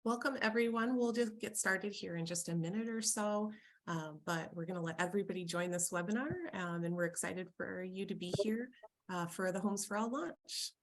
Welcome, everyone. We'll just get started here in just a minute or so, but we're going to let everybody join this webinar, and we're excited for you to be here for the Homes for All launch.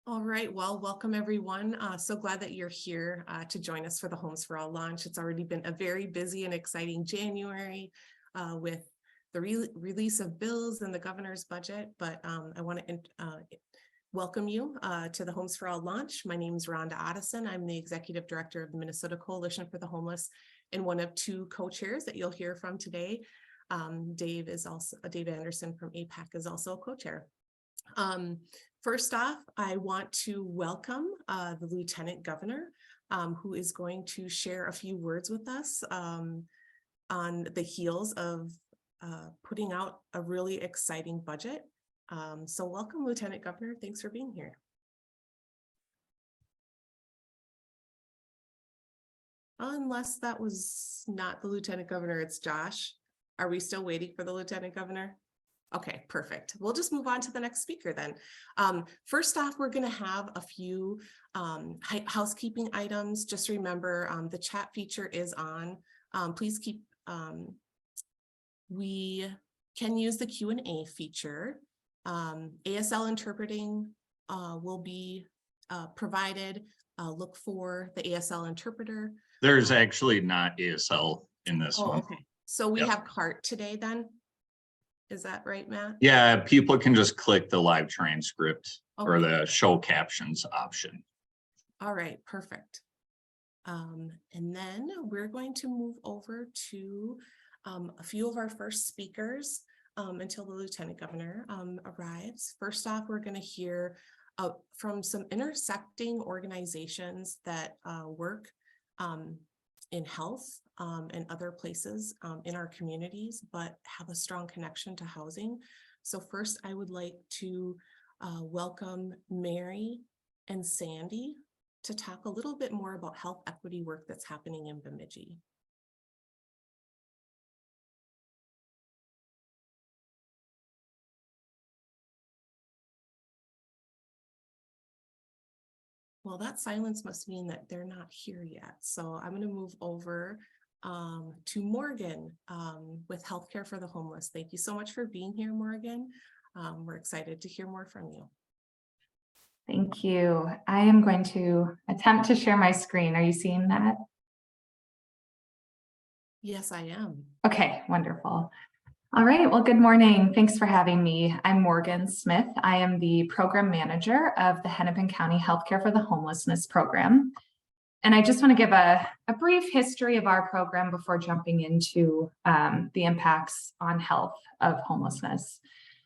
All right, well, welcome everyone. So glad that you're here to join us for the Homes for All launch. It's already been a very busy and exciting January with the release of bills and the governor's budget, but I want to welcome you to the Homes for All launch. My name is Rhonda Otteson. I'm the Executive Director of the Minnesota Coalition for the Homeless and one of two co-chairs that you'll hear from today. Dave Anderson from APAC is also a co-chair. First off, I want to welcome the Lieutenant Governor, who is going to share a few words with us on the heels of putting out a really exciting budget. So welcome, Lieutenant Governor. Thanks for being here. Unless that was not the Lieutenant Governor, it's Josh. Are we still waiting for the Lieutenant Governor? Okay, perfect. We'll just move on to the next speaker then. First off, we're going to have a few housekeeping items. Just remember, the chat feature is on. Please keep, we can use the Q&A feature. ASL interpreting will be provided. Look for the ASL interpreter. There's actually not ASL in this one. Okay. So we have CART today then? Is that right, Matt? Yeah, people can just click the live transcript or the show captions option. All right, perfect. And then we're going to move over to a few of our first speakers until the Lieutenant Governor arrives. First off, we're going to hear from some intersecting organizations that work in health and other places in our communities, but have a strong connection to housing. So first, I would like to welcome Mary and Sandy to talk a little bit more about health equity work that's happening in Bemidji. Well, that silence must mean that they're not here yet. So I'm going to move over to Morgan with Healthcare for the Homeless. Thank you so much for being here, Morgan. We're excited to hear more from you. Thank you. I am going to attempt to share my screen. Are you seeing that? Yes, I am. Okay, wonderful. All right, well, good morning. Thanks for having me. I'm Morgan Smith. I am the program manager of the Hennepin County Healthcare for the Homelessness program. And I just want to give a brief history of our program before jumping into the impacts on health of homelessness.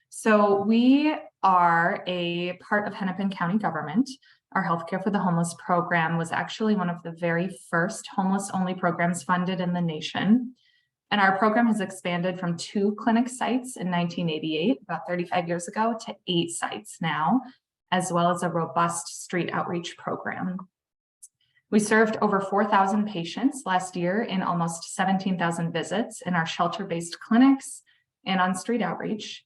So we are a part of Hennepin County government. Our Healthcare for the Homeless program was actually one of the very first homeless-only programs funded in the nation. And our program has expanded from 2 clinic sites in 1988, about 35 years ago, to 8 sites now, as well as a robust street outreach program. We served over 4,000 patients last year in almost 17,000 visits in our shelter-based clinics and on street outreach.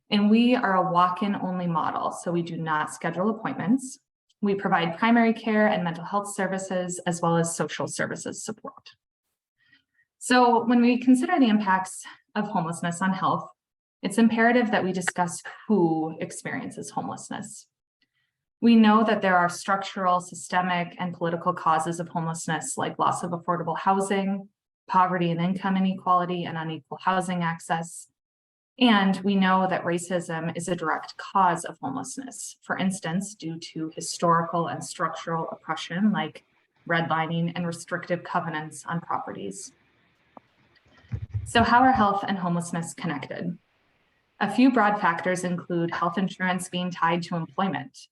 And we are a walk-in only model, so we do not schedule appointments. We provide primary care and mental health services, as well as social services support. So when we consider the impacts of homelessness on health, it's imperative that we discuss who experiences homelessness. We know that there are structural, systemic, and political causes of homelessness, like loss of affordable housing, poverty and income inequality, and unequal housing access. And we know that racism is a direct cause of homelessness, for instance, due to historical and structural oppression like redlining and restrictive covenants on properties. So how are health and homelessness connected? A few broad factors include health insurance being tied to employment.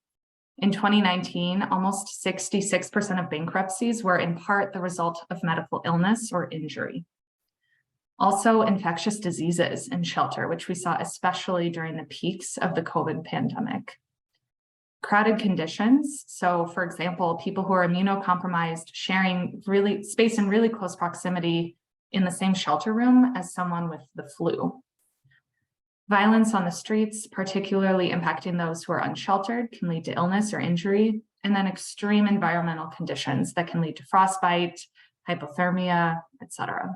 In 2019, almost 66% of bankruptcies were in part the result of medical illness or injury. Also, infectious diseases in shelter, which we saw especially during the peaks of the COVID pandemic. Crowded conditions, so for example, people who are immunocompromised sharing space in really close proximity in the same shelter room as someone with the flu. Violence on the streets, particularly impacting those who are unsheltered, can lead to illness or injury, and then extreme environmental conditions that can lead to frostbite, hypothermia, etc.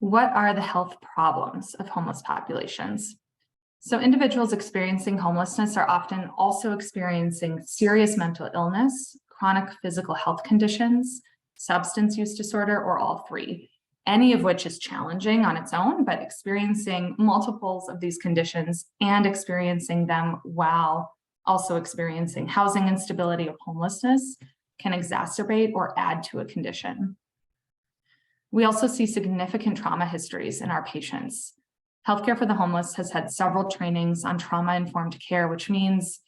What are the health problems of homeless populations? So individuals experiencing homelessness are often also experiencing serious mental illness, chronic physical health conditions, substance use disorder, or all three. Any of which is challenging on its own, but experiencing multiples of these conditions and experiencing them while also experiencing housing instability or homelessness can exacerbate or add to a condition. We also see significant trauma histories in our patients. Healthcare for the Homeless has had several trainings on trauma-informed care, which means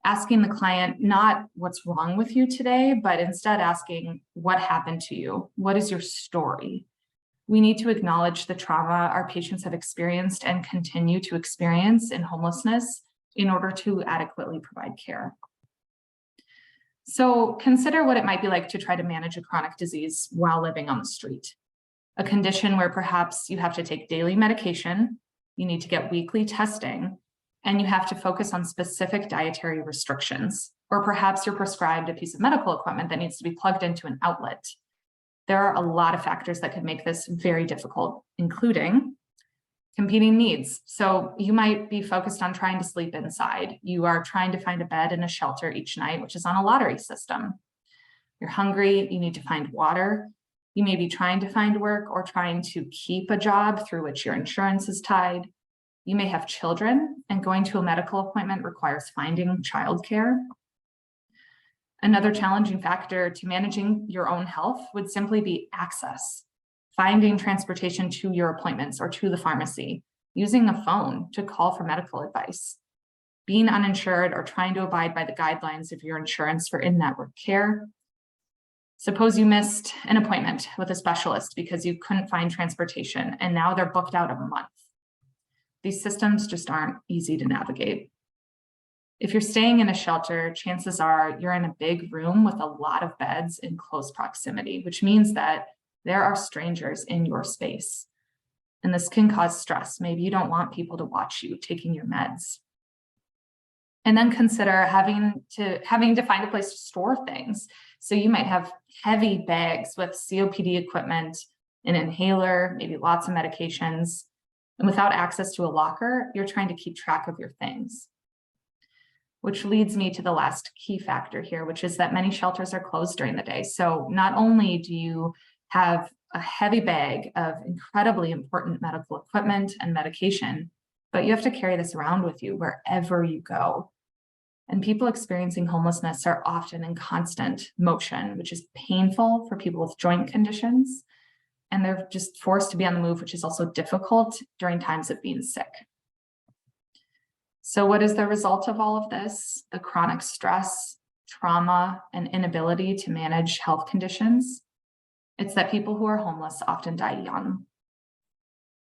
asking the client not what's wrong with you today, but instead asking what happened to you? What is your story? We need to acknowledge the trauma our patients have experienced and continue to experience in homelessness in order to adequately provide care. So consider what it might be like to try to manage a chronic disease while living on the street. A condition where perhaps you have to take daily medication, you need to get weekly testing, and you have to focus on specific dietary restrictions, or perhaps you're prescribed a piece of medical equipment that needs to be plugged into an outlet. There are a lot of factors that could make this very difficult, including competing needs. So you might be focused on trying to sleep inside. You are trying to find a bed in a shelter each night, which is on a lottery system. You're hungry, you need to find water. You may be trying to find work or trying to keep a job through which your insurance is tied. You may have children, and going to a medical appointment requires finding childcare. Another challenging factor to managing your own health would simply be access, finding transportation to your appointments or to the pharmacy, using a phone to call for medical advice, being uninsured or trying to abide by the guidelines of your insurance for in-network care. Suppose you missed an appointment with a specialist because you couldn't find transportation and now they're booked out a month. These systems just aren't easy to navigate. If you're staying in a shelter, chances are you're in a big room with a lot of beds in close proximity, which means that there are strangers in your space. And this can cause stress. Maybe you don't want people to watch you taking your meds. And then consider having to find a place to store things. So you might have heavy bags with COPD equipment, an inhaler, maybe lots of medications. And without access to a locker, you're trying to keep track of your things. Which leads me to the last key factor here, which is that many shelters are closed during the day. So not only do you have a heavy bag of incredibly important medical equipment and medication, but you have to carry this around with you wherever you go. And people experiencing homelessness are often in constant motion, which is painful for people with joint conditions. And they're just forced to be on the move, which is also difficult during times of being sick. So what is the result of all of this? The chronic stress, trauma, and inability to manage health conditions. It's that people who are homeless often die young.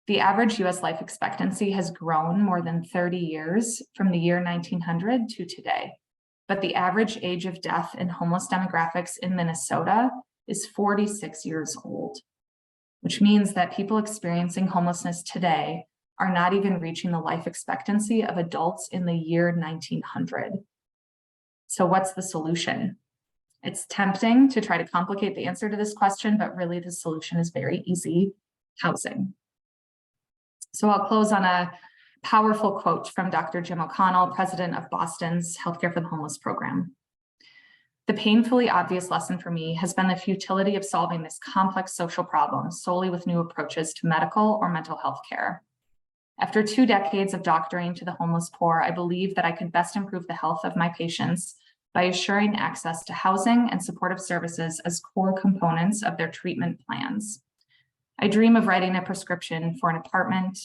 The average US life expectancy has grown more than 30 years from the year 1900 to today. But the average age of death in homeless demographics in Minnesota is 46 years old, which means that people experiencing homelessness today are not even reaching the life expectancy of adults in the year 1900. So what's the solution? It's tempting to try to complicate the answer to this question, but really the solution is very easy: housing. So I'll close on a powerful quote from Dr. Jim O'Connell, president of Boston's Healthcare for the Homeless program. The painfully obvious lesson for me has been the futility of solving this complex social problem solely with new approaches to medical or mental health care. After 2 decades of doctoring to the homeless poor, I believe that I could best improve the health of my patients by assuring access to housing and supportive services as core components of their treatment plans. I dream of writing a prescription for an apartment,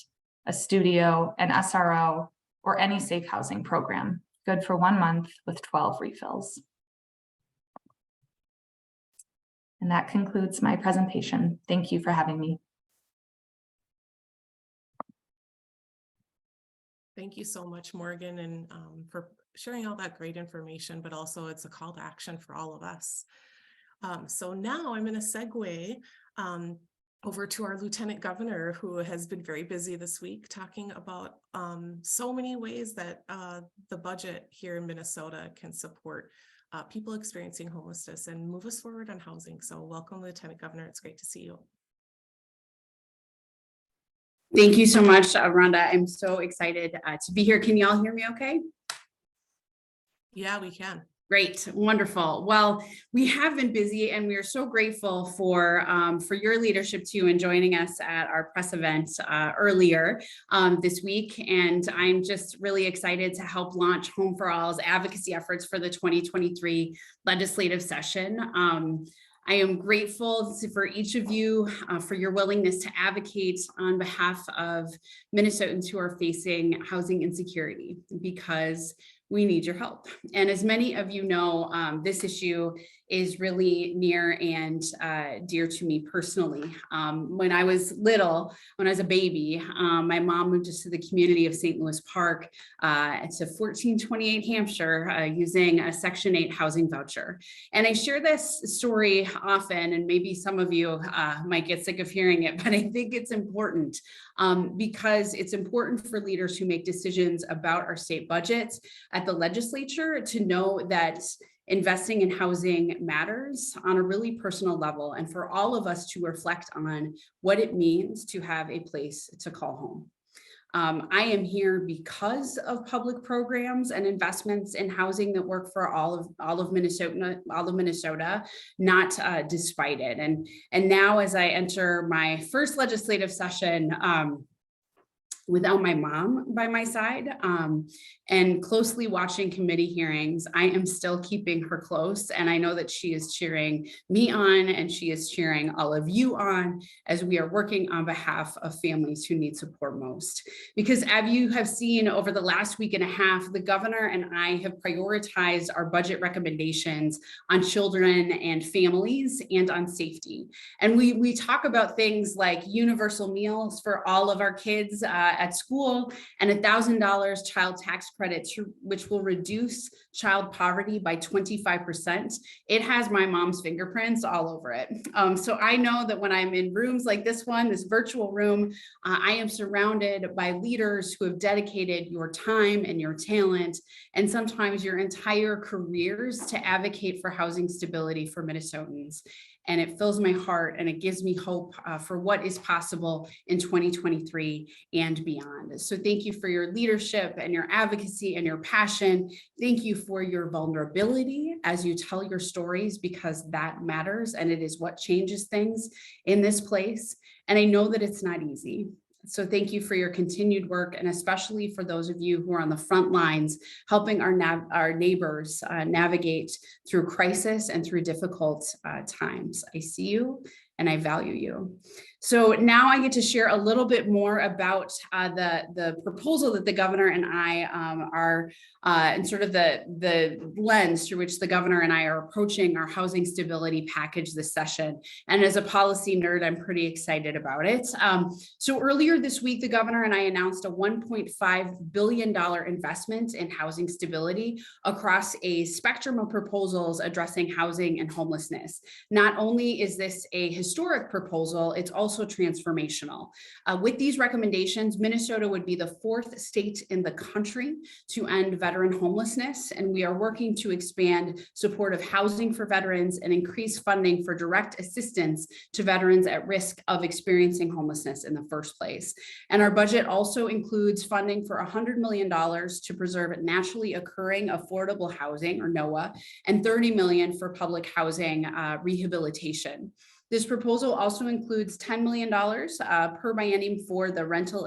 a studio, an SRO, or any safe housing program, good for 1 month with 12 refills. And that concludes my presentation. Thank you for having me. Thank you so much, Morgan, and for sharing all that great information, but also it's a call to action for all of us. So now I'm going to segue over to our Lieutenant Governor, who has been very busy this week talking about so many ways that the budget here in Minnesota can support people experiencing homelessness and move us forward on housing. So welcome, Lieutenant Governor. It's great to see you. Thank you so much, Rhonda. I'm so excited to be here. Can you all hear me okay? Yeah, we can. Great, wonderful. Well, we have been busy and we are so grateful for your leadership too and joining us at our press event earlier this week. And I'm just really excited to help launch Home for All's advocacy efforts for the 2023 legislative session. I am grateful for each of you for your willingness to advocate on behalf of Minnesotans who are facing housing insecurity, because we need your help. And as many of you know, this issue is really near and dear to me personally. When I was little, when I was a baby, my mom moved us to the community of St. Louis Park to 1428 Hampshire using a Section 8 housing voucher. And I share this story often, and maybe some of you might get sick of hearing it, but I think it's important because it's important for leaders who make decisions about our state budgets at the legislature to know that investing in housing matters on a really personal level, and for all of us to reflect on what it means to have a place to call home. I am here because of public programs and investments in housing that work for all of Minnesota, not despite it. And now, as I enter my first legislative session, without my mom by my side and closely watching committee hearings, I am still keeping her close. And I know that she is cheering me on, and she is cheering all of you on as we are working on behalf of families who need support most. Because as you have seen over the last week and a half, the governor and I have prioritized our budget recommendations on children and families and on safety. And we talk about things like universal meals for all of our kids at school, and $1,000 child tax credit, which will reduce child poverty by 25%. It has my mom's fingerprints all over it. So I know that when I'm in rooms like this one, this virtual room, I am surrounded by leaders who have dedicated your time and your talent, and sometimes your entire careers, to advocate for housing stability for Minnesotans. And it fills my heart and it gives me hope for what is possible in 2023 and beyond. So thank you for your leadership and your advocacy and your passion. Thank you for your vulnerability as you tell your stories, because that matters and it is what changes things in this place. And I know that it's not easy. So thank you for your continued work, and especially for those of you who are on the front lines, helping our neighbors navigate through crisis and through difficult times. I see you and I value you. So now I get to share a little bit more about the proposal that the governor and I are, and sort of the lens through which the governor and I are approaching our housing stability package this session. And as a policy nerd, I'm pretty excited about it. So earlier this week, the governor and I announced a $1.5 billion investment in housing stability across a spectrum of proposals addressing housing and homelessness. Not only is this a historic proposal, it's also transformational. With these recommendations, Minnesota would be the 4th state in the country to end veteran homelessness, and we are working to expand supportive housing for veterans and increase funding for direct assistance to veterans at risk of experiencing homelessness in the first place. And our budget also includes funding for $100 million to preserve naturally occurring affordable housing, or NOAA, and $30 million for public housing rehabilitation. This proposal also includes $10 million per biennium for the rental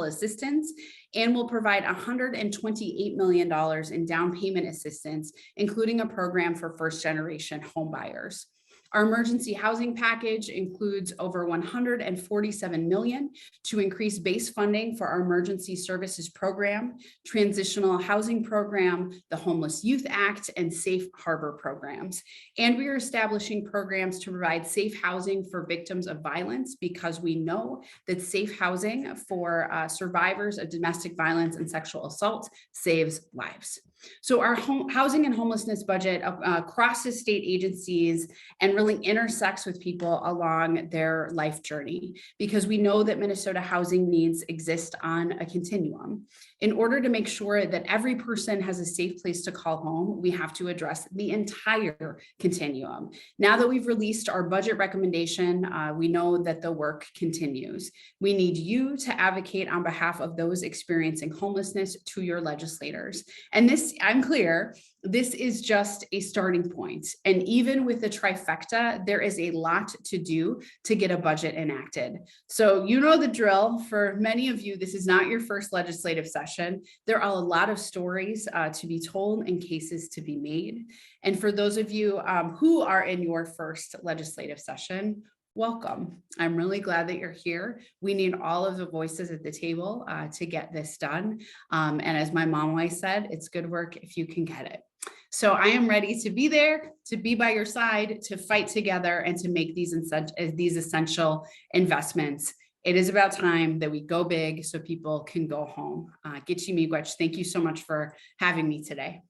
assistance, and will provide $128 million in down payment assistance, including a program for first-generation home buyers. Our emergency housing package includes over $147 million to increase base funding for our emergency services program, transitional housing program, the Homeless Youth Act, and safe harbor programs. And we are establishing programs to provide safe housing for victims of violence, because we know that safe housing for survivors of domestic violence and sexual assault saves lives. So our housing and homelessness budget crosses state agencies and really intersects with people along their life journey, because we know that Minnesota housing needs exist on a continuum. In order to make sure that every person has a safe place to call home, we have to address the entire continuum. Now that we've released our budget recommendation, we know that the work continues. We need you to advocate on behalf of those experiencing homelessness to your legislators. And this, I'm clear, this is just a starting point. And even with the trifecta, there is a lot to do to get a budget enacted. So you know the drill. For many of you, this is not your first legislative session. There are a lot of stories to be told and cases to be made. And for those of you who are in your first legislative session, welcome. I'm really glad that you're here. We need all of the voices at the table to get this done. And as my mom always said, it's good work if you can get it. So I am ready to be there, to be by your side, to fight together, and to make these essential investments. It is about time that we go big so people can go home. Gitchi Miigwech, thank you so much for having me today.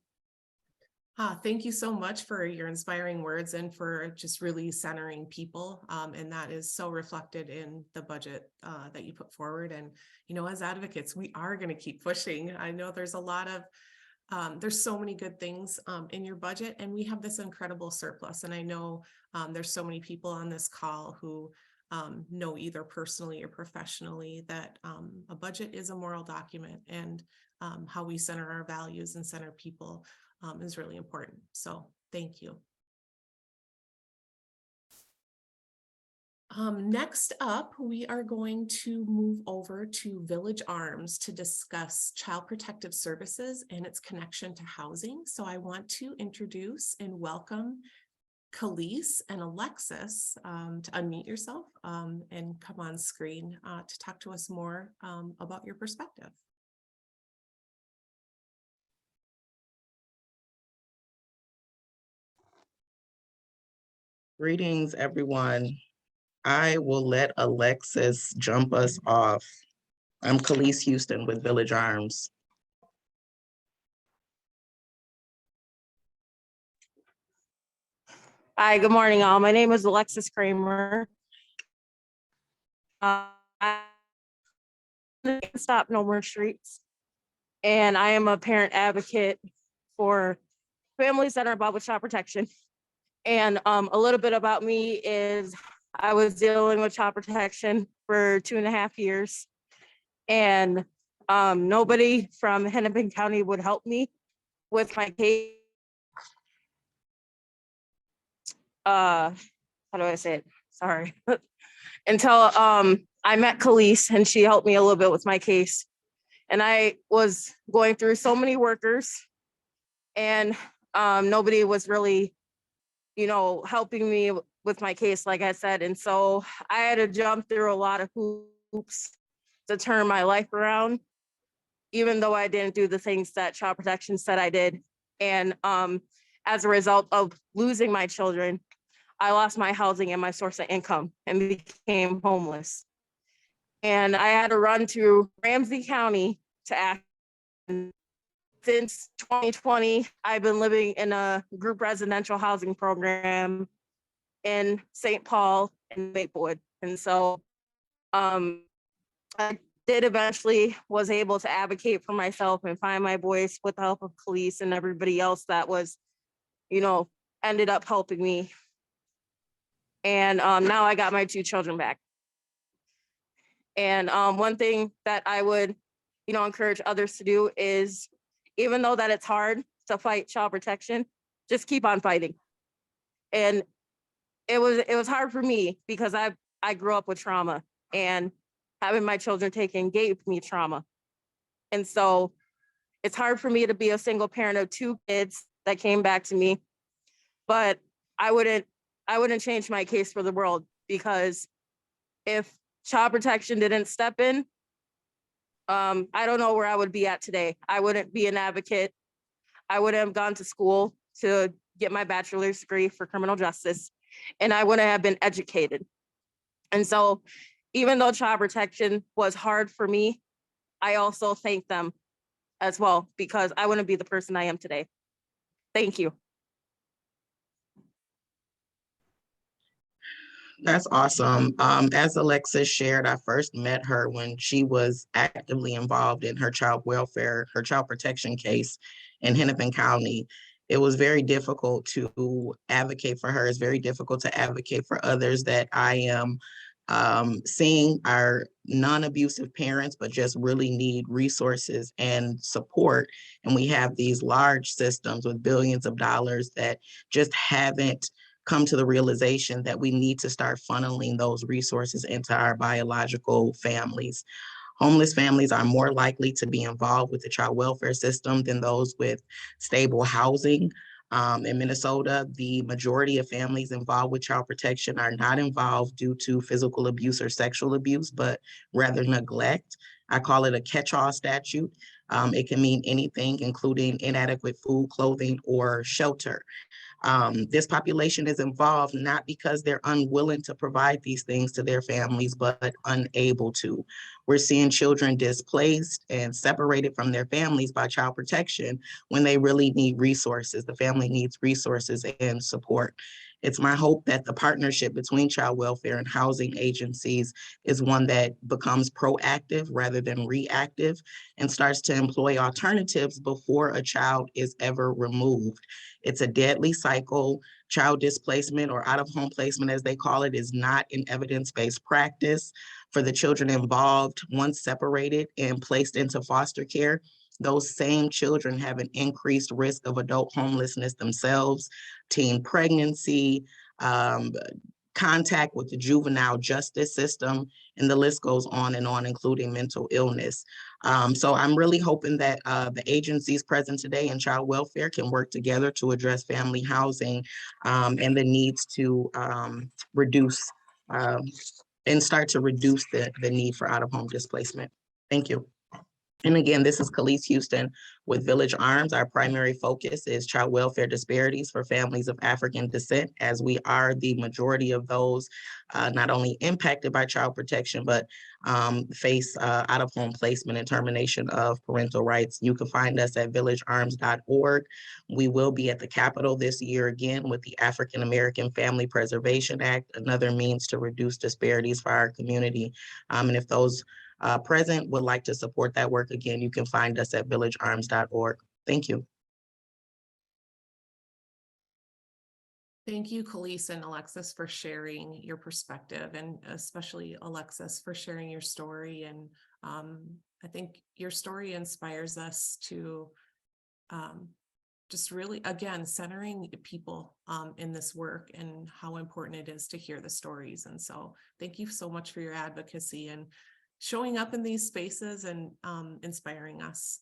Thank you so much for your inspiring words and for just really centering people. And that is so reflected in the budget that you put forward. And, you know, as advocates, we are going to keep pushing. I know there's a lot of there's so many good things in your budget, and we have this incredible surplus. And I know there's so many people on this call who know either personally or professionally that a budget is a moral document, and how we center our values and center people is really important. So thank you. Next up, we are going to move over to Village Arms to discuss Child Protective Services and its connection to housing. So I want to introduce and welcome Khalees and Alexis to unmute yourself and come on screen to talk to us more about your perspective. Greetings, everyone. I will let Alexis jump us off. I'm Khalees Houston with Village Arms. Hi, good morning, all. My name is Alexis Kramer. I Stop No More Streets, and I am a parent advocate for families that are involved with child protection. And a little bit about me is I was dealing with child protection for 2.5 years, and nobody from Hennepin County would help me with my case. How do I say it? Sorry. Until I met Khalees, and she helped me a little bit with my case. And I was going through so many workers, and nobody was really, helping me with my case, like I said. And so I had to jump through a lot of hoops to turn my life around, even though I didn't do the things that child protection said I did. And as a result of losing my children, I lost my housing and my source of income and became homeless. And I had to run to Ramsey County to act. Since 2020, I've been living in a group residential housing program in St. Paul and Maplewood. And so I did eventually was able to advocate for myself and find my voice with the help of police and everybody else that was, ended up helping me. And now I got my 2 children back. And one thing that I would, encourage others to do is, even though that it's hard to fight child protection, just keep on fighting. And it was hard for me because I grew up with trauma, and having my children taken gave me trauma. And so it's hard for me to be a single parent of 2 kids that came back to me, but I wouldn't change my case for the world, because if child protection didn't step in, I don't know where I would be at today. I wouldn't be an advocate. I wouldn't have gone to school to get my bachelor's degree for criminal justice, and I wouldn't have been educated. And so even though child protection was hard for me, I also thank them as well, because I wouldn't be the person I am today. Thank you. That's awesome. As Alexis shared, I first met her when she was actively involved in her child welfare, her child protection case in Hennepin County. It was very difficult to advocate for her. It's very difficult to advocate for others that I am seeing our non-abusive parents, but just really need resources and support. And we have these large systems with billions of dollars that just haven't come to the realization that we need to start funneling those resources into our biological families. Homeless families are more likely to be involved with the child welfare system than those with stable housing. In Minnesota, the majority of families involved with child protection are not involved due to physical abuse or sexual abuse, but rather neglect. I call it a catch-all statute. It can mean anything, including inadequate food, clothing, or shelter. This population is involved not because they're unwilling to provide these things to their families, but unable to. We're seeing children displaced and separated from their families by child protection when they really need resources. The family needs resources and support. It's my hope that the partnership between child welfare and housing agencies is one that becomes proactive rather than reactive and starts to employ alternatives before a child is ever removed. It's a deadly cycle. Child displacement, or out-of-home placement as they call it, is not an evidence-based practice. For the children involved, once separated and placed into foster care, those same children have an increased risk of adult homelessness themselves, teen pregnancy, contact with the juvenile justice system, and the list goes on, including mental illness. So I'm really hoping that the agencies present today in child welfare can work together to address family housing and the needs to reduce and start to reduce the need for out-of-home displacement. Thank you. And again, this is Khalees Houston with Village Arms. Our primary focus is child welfare disparities for families of African descent, as we are the majority of those not only impacted by child protection, but face out-of-home placement and termination of parental rights. You can find us at villagearms.org. We will be at the Capitol this year again with the African American Family Preservation Act, another means to reduce disparities for our community. And if those present would like to support that work, again, you can find us at villagearms.org. Thank you. Thank you, Khalees and Alexis, for sharing your perspective, and especially Alexis for sharing your story. And I think your story inspires us to just really, again, centering people in this work and how important it is to hear the stories. And so thank you so much for your advocacy and showing up in these spaces and inspiring us.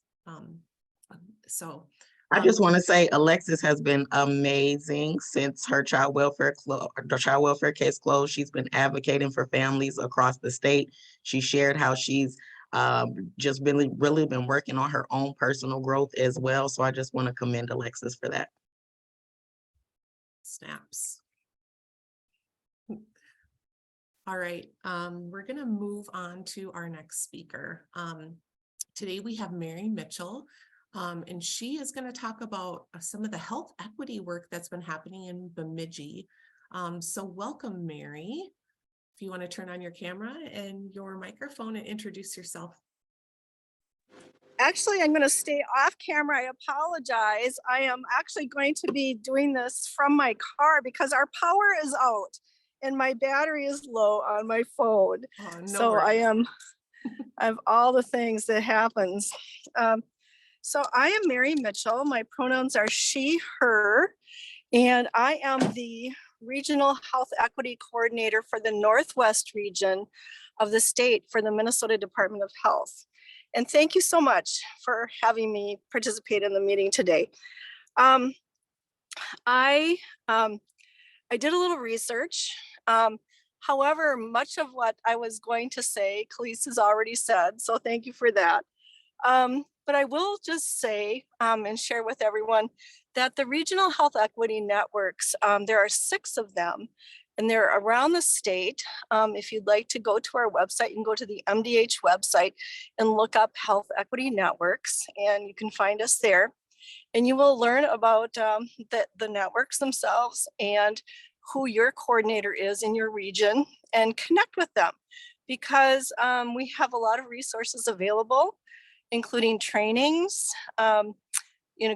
I just want to say Alexis has been amazing since her child welfare case closed. She's been advocating for families across the state. She shared how she's just really been working on her own personal growth as well. So I just want to commend Alexis for that. Snaps. All right, we're going to move on to our next speaker. Today we have Mary Mitchell, and she is going to talk about some of the health equity work that's been happening in Bemidji. So welcome, Mary. If you want to turn on your camera and your microphone and introduce yourself. Actually, I'm going to stay off camera. I apologize. I am actually going to be doing this from my car because our power is out and my battery is low on my phone. Oh, no So worries. I have all the things that happens. So I am Mary Mitchell. My pronouns are she, her, and I am the Regional Health Equity Coordinator for the Northwest region of the state for the Minnesota Department of Health. And thank you so much for having me participate in the meeting today. I did a little research. However, much of what I was going to say, Khalees has already said, so thank you for that. But I will just say and share with everyone that the regional health equity networks, there are 6 of them, and they're around the state. If you'd like to go to our website, you can go to the MDH website and look up Health Equity Networks, and you can find us there. And you will learn about the networks themselves and who your coordinator is in your region and connect with them, because we have a lot of resources available, including trainings,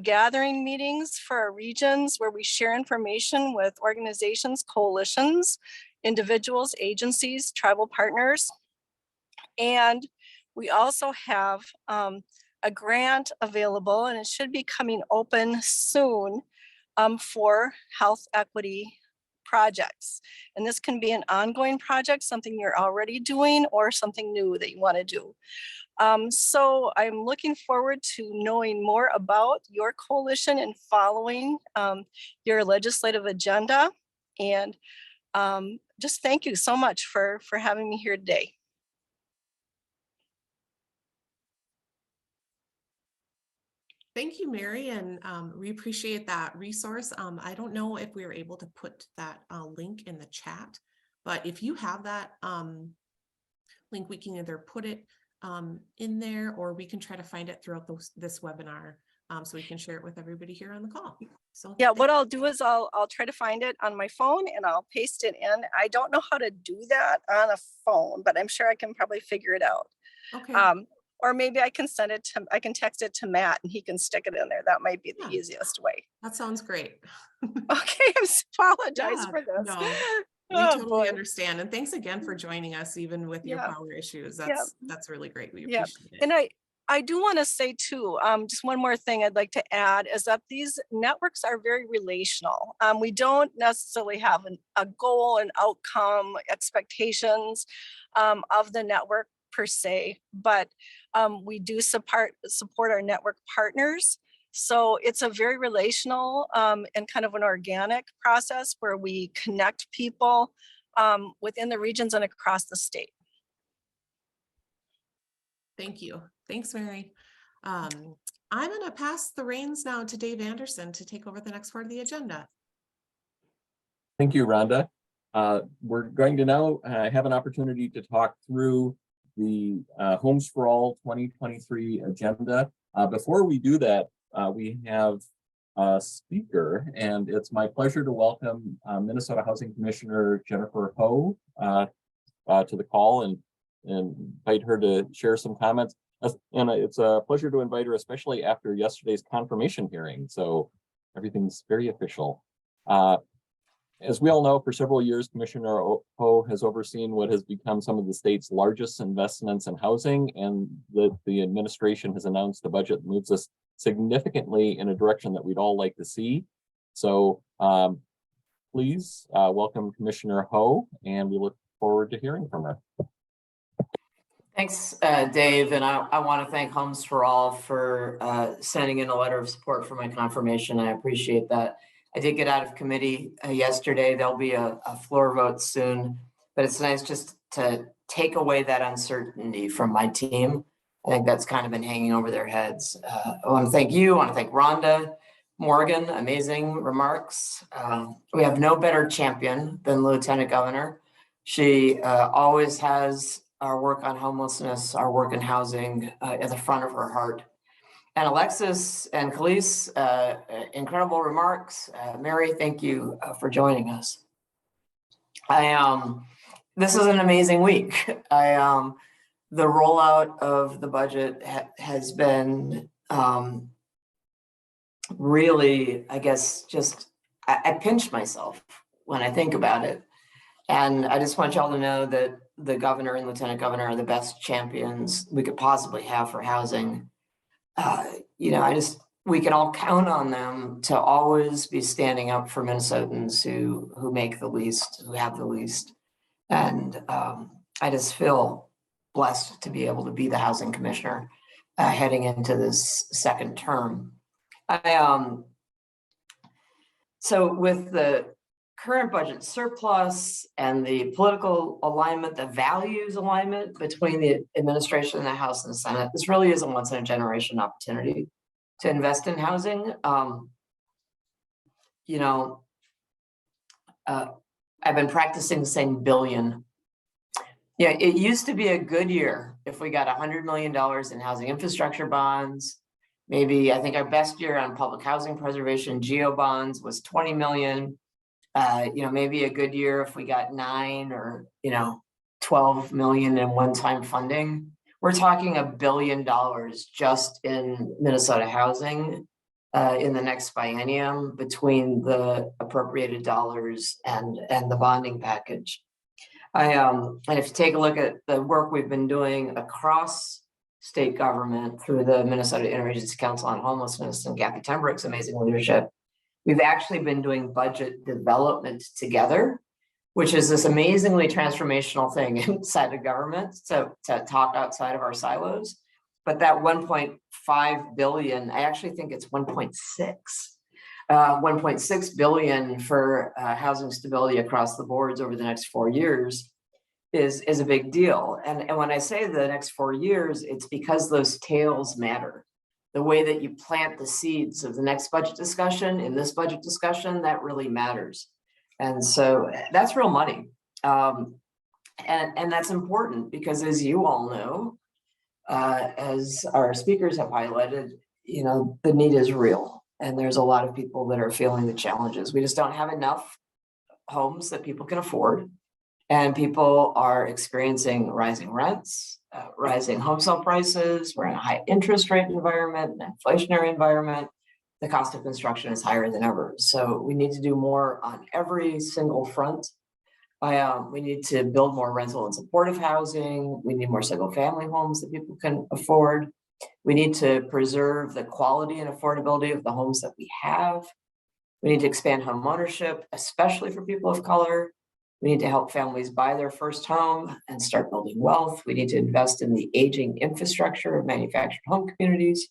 gathering meetings for our regions where we share information with organizations, coalitions, individuals, agencies, tribal partners. And we also have a grant available, and it should be coming open soon for health equity projects. And this can be an ongoing project, something you're already doing, or something new that you want to do. So I'm looking forward to knowing more about your coalition and following your legislative agenda. And just thank you so much for having me here today. Thank you, Mary, and we appreciate that resource. I don't know if we were able to put that link in the chat, but if you have that link, we can either put it in there, or we can try to find it throughout this webinar, so we can share it with everybody here on the call. So yeah, what I'll do is I'll try to find it on my phone and I'll paste it in. I don't know how to do that on a phone, but I'm sure I can probably figure it out. Okay. Or maybe I can text it to Matt and he can stick it in there. That might be the easiest way. That sounds great. Okay, I apologize Yeah, for this. no, we Oh, totally boy. understand. And thanks again for joining us, even with your Yeah. power issues. Yeah. That's really great. We Yeah. appreciate it. And I do want to say too, just one more thing I'd like to add is that these networks are very relational. We don't necessarily have a goal, an outcome, expectations of the network per se, but we do support our network partners. So it's a very relational and kind of an organic process where we connect people within the regions and across the state. Thank you. Thanks, Mary. I'm going to pass the reins now to Dave Anderson to take over the next part of the agenda. Thank you, Rhonda. We're going to now have an opportunity to talk through the Homes for All 2023 agenda. Before we do that, we have a speaker, and it's my pleasure to welcome Minnesota Housing Commissioner Jennifer Ho to the call and invite her to share some comments. And it's a pleasure to invite her, especially after yesterday's confirmation hearing. So everything's very official. As we all know, for several years, Commissioner Ho has overseen what has become some of the state's largest investments in housing, and the administration has announced a budget that moves us significantly in a direction that we'd all like to see. So please welcome Commissioner Ho, and we look forward to hearing from her. Thanks, Dave, and I want to thank Homes for All for sending in a letter of support for my confirmation. I appreciate that. I did get out of committee yesterday. There'll be a floor vote soon, but it's nice just to take away that uncertainty from my team. I think that's kind of been hanging over their heads. I want to thank you. I want to thank Rhonda, Morgan, amazing remarks. We have no better champion than Lieutenant Governor. She always has our work on homelessness, our work in housing at the front of her heart. And Alexis and Khalees, incredible remarks. Mary, thank you for joining us. This is an amazing week. The rollout of the budget has been really, I guess, I pinched myself when I think about it. And I just want y'all to know that the governor and lieutenant governor are the best champions we could possibly have for housing. We can all count on them to always be standing up for Minnesotans who make the least, who have the least. And I just feel blessed to be able to be the housing commissioner heading into this second term. So with the current budget surplus and the political alignment, the values alignment between the administration and the House and the Senate, this really is a once in a generation opportunity to invest in housing. I've been practicing saying billion. Yeah, it used to be a good year if we got $100 million in housing infrastructure bonds. Maybe, I think our best year on public housing preservation GEO bonds was 20 million. Maybe a good year if we got 9 or 12 million in one-time funding. We're talking $1 billion just in Minnesota housing in the next biennium between the appropriated dollars and the bonding package. And if you take a look at the work we've been doing across state government through the Minnesota Interagency Council on Homelessness and Kathy Tembrick's amazing leadership, we've actually been doing budget development together, which is this amazingly transformational thing inside of government, so to talk outside of our silos. But that 1.5 billion, I actually think it's 1.6 billion for housing stability across the boards over the next 4 years is a big deal. And when I say the next 4 years, it's because those tails matter. The way that you plant the seeds of the next budget discussion in this budget discussion, that really matters. And so that's real money. And that's important because, as you all know, as our speakers have highlighted, the need is real. And there's a lot of people that are feeling the challenges. We just don't have enough homes that people can afford. And people are experiencing rising rents, rising home sale prices. We're in a high interest rate environment, an inflationary environment. The cost of construction is higher than ever. So we need to do more on every single front. We need to build more rental and supportive housing. We need more single family homes that people can afford. We need to preserve the quality and affordability of the homes that we have. We need to expand home ownership, especially for people of color. We need to help families buy their first home and start building wealth. We need to invest in the aging infrastructure of manufactured home communities.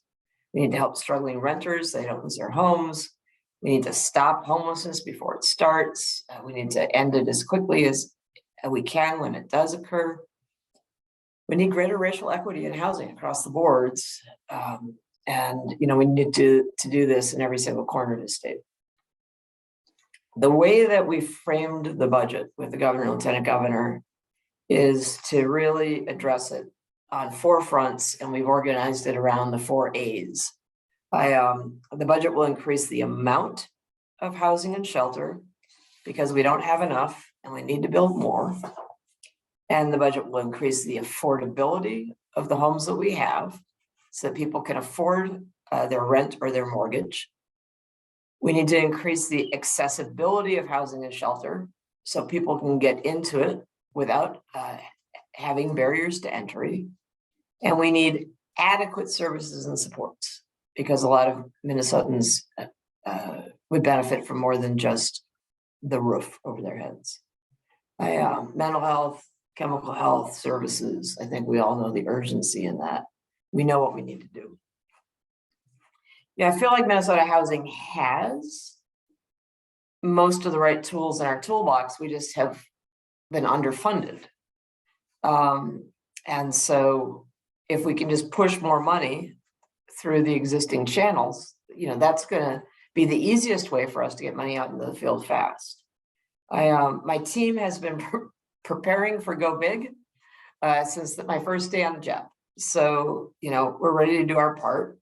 We need to help struggling renters so they don't lose their homes. We need to stop homelessness before it starts. We need to end it as quickly as we can when it does occur. We need greater racial equity in housing across the boards. We need to do this in every single corner of the state. The way that we framed the budget with the governor and lieutenant governor is to really address it on 4 fronts, and we've organized it around the 4 A's. The budget will increase the amount of housing and shelter because we don't have enough and we need to build more. And the budget will increase the affordability of the homes that we have so that people can afford their rent or their mortgage. We need to increase the accessibility of housing and shelter so people can get into it without having barriers to entry. And we need adequate services and supports because a lot of Minnesotans would benefit from more than just the roof over their heads. Mental health, chemical health services, I think we all know the urgency in that. We know what we need to do. Yeah, I feel like Minnesota Housing has most of the right tools in our toolbox. We just have been underfunded. And so if we can just push more money through the existing channels, that's going to be the easiest way for us to get money out into the field fast. My team has been preparing for Go Big since my first day on the job. So, we're ready to do our part.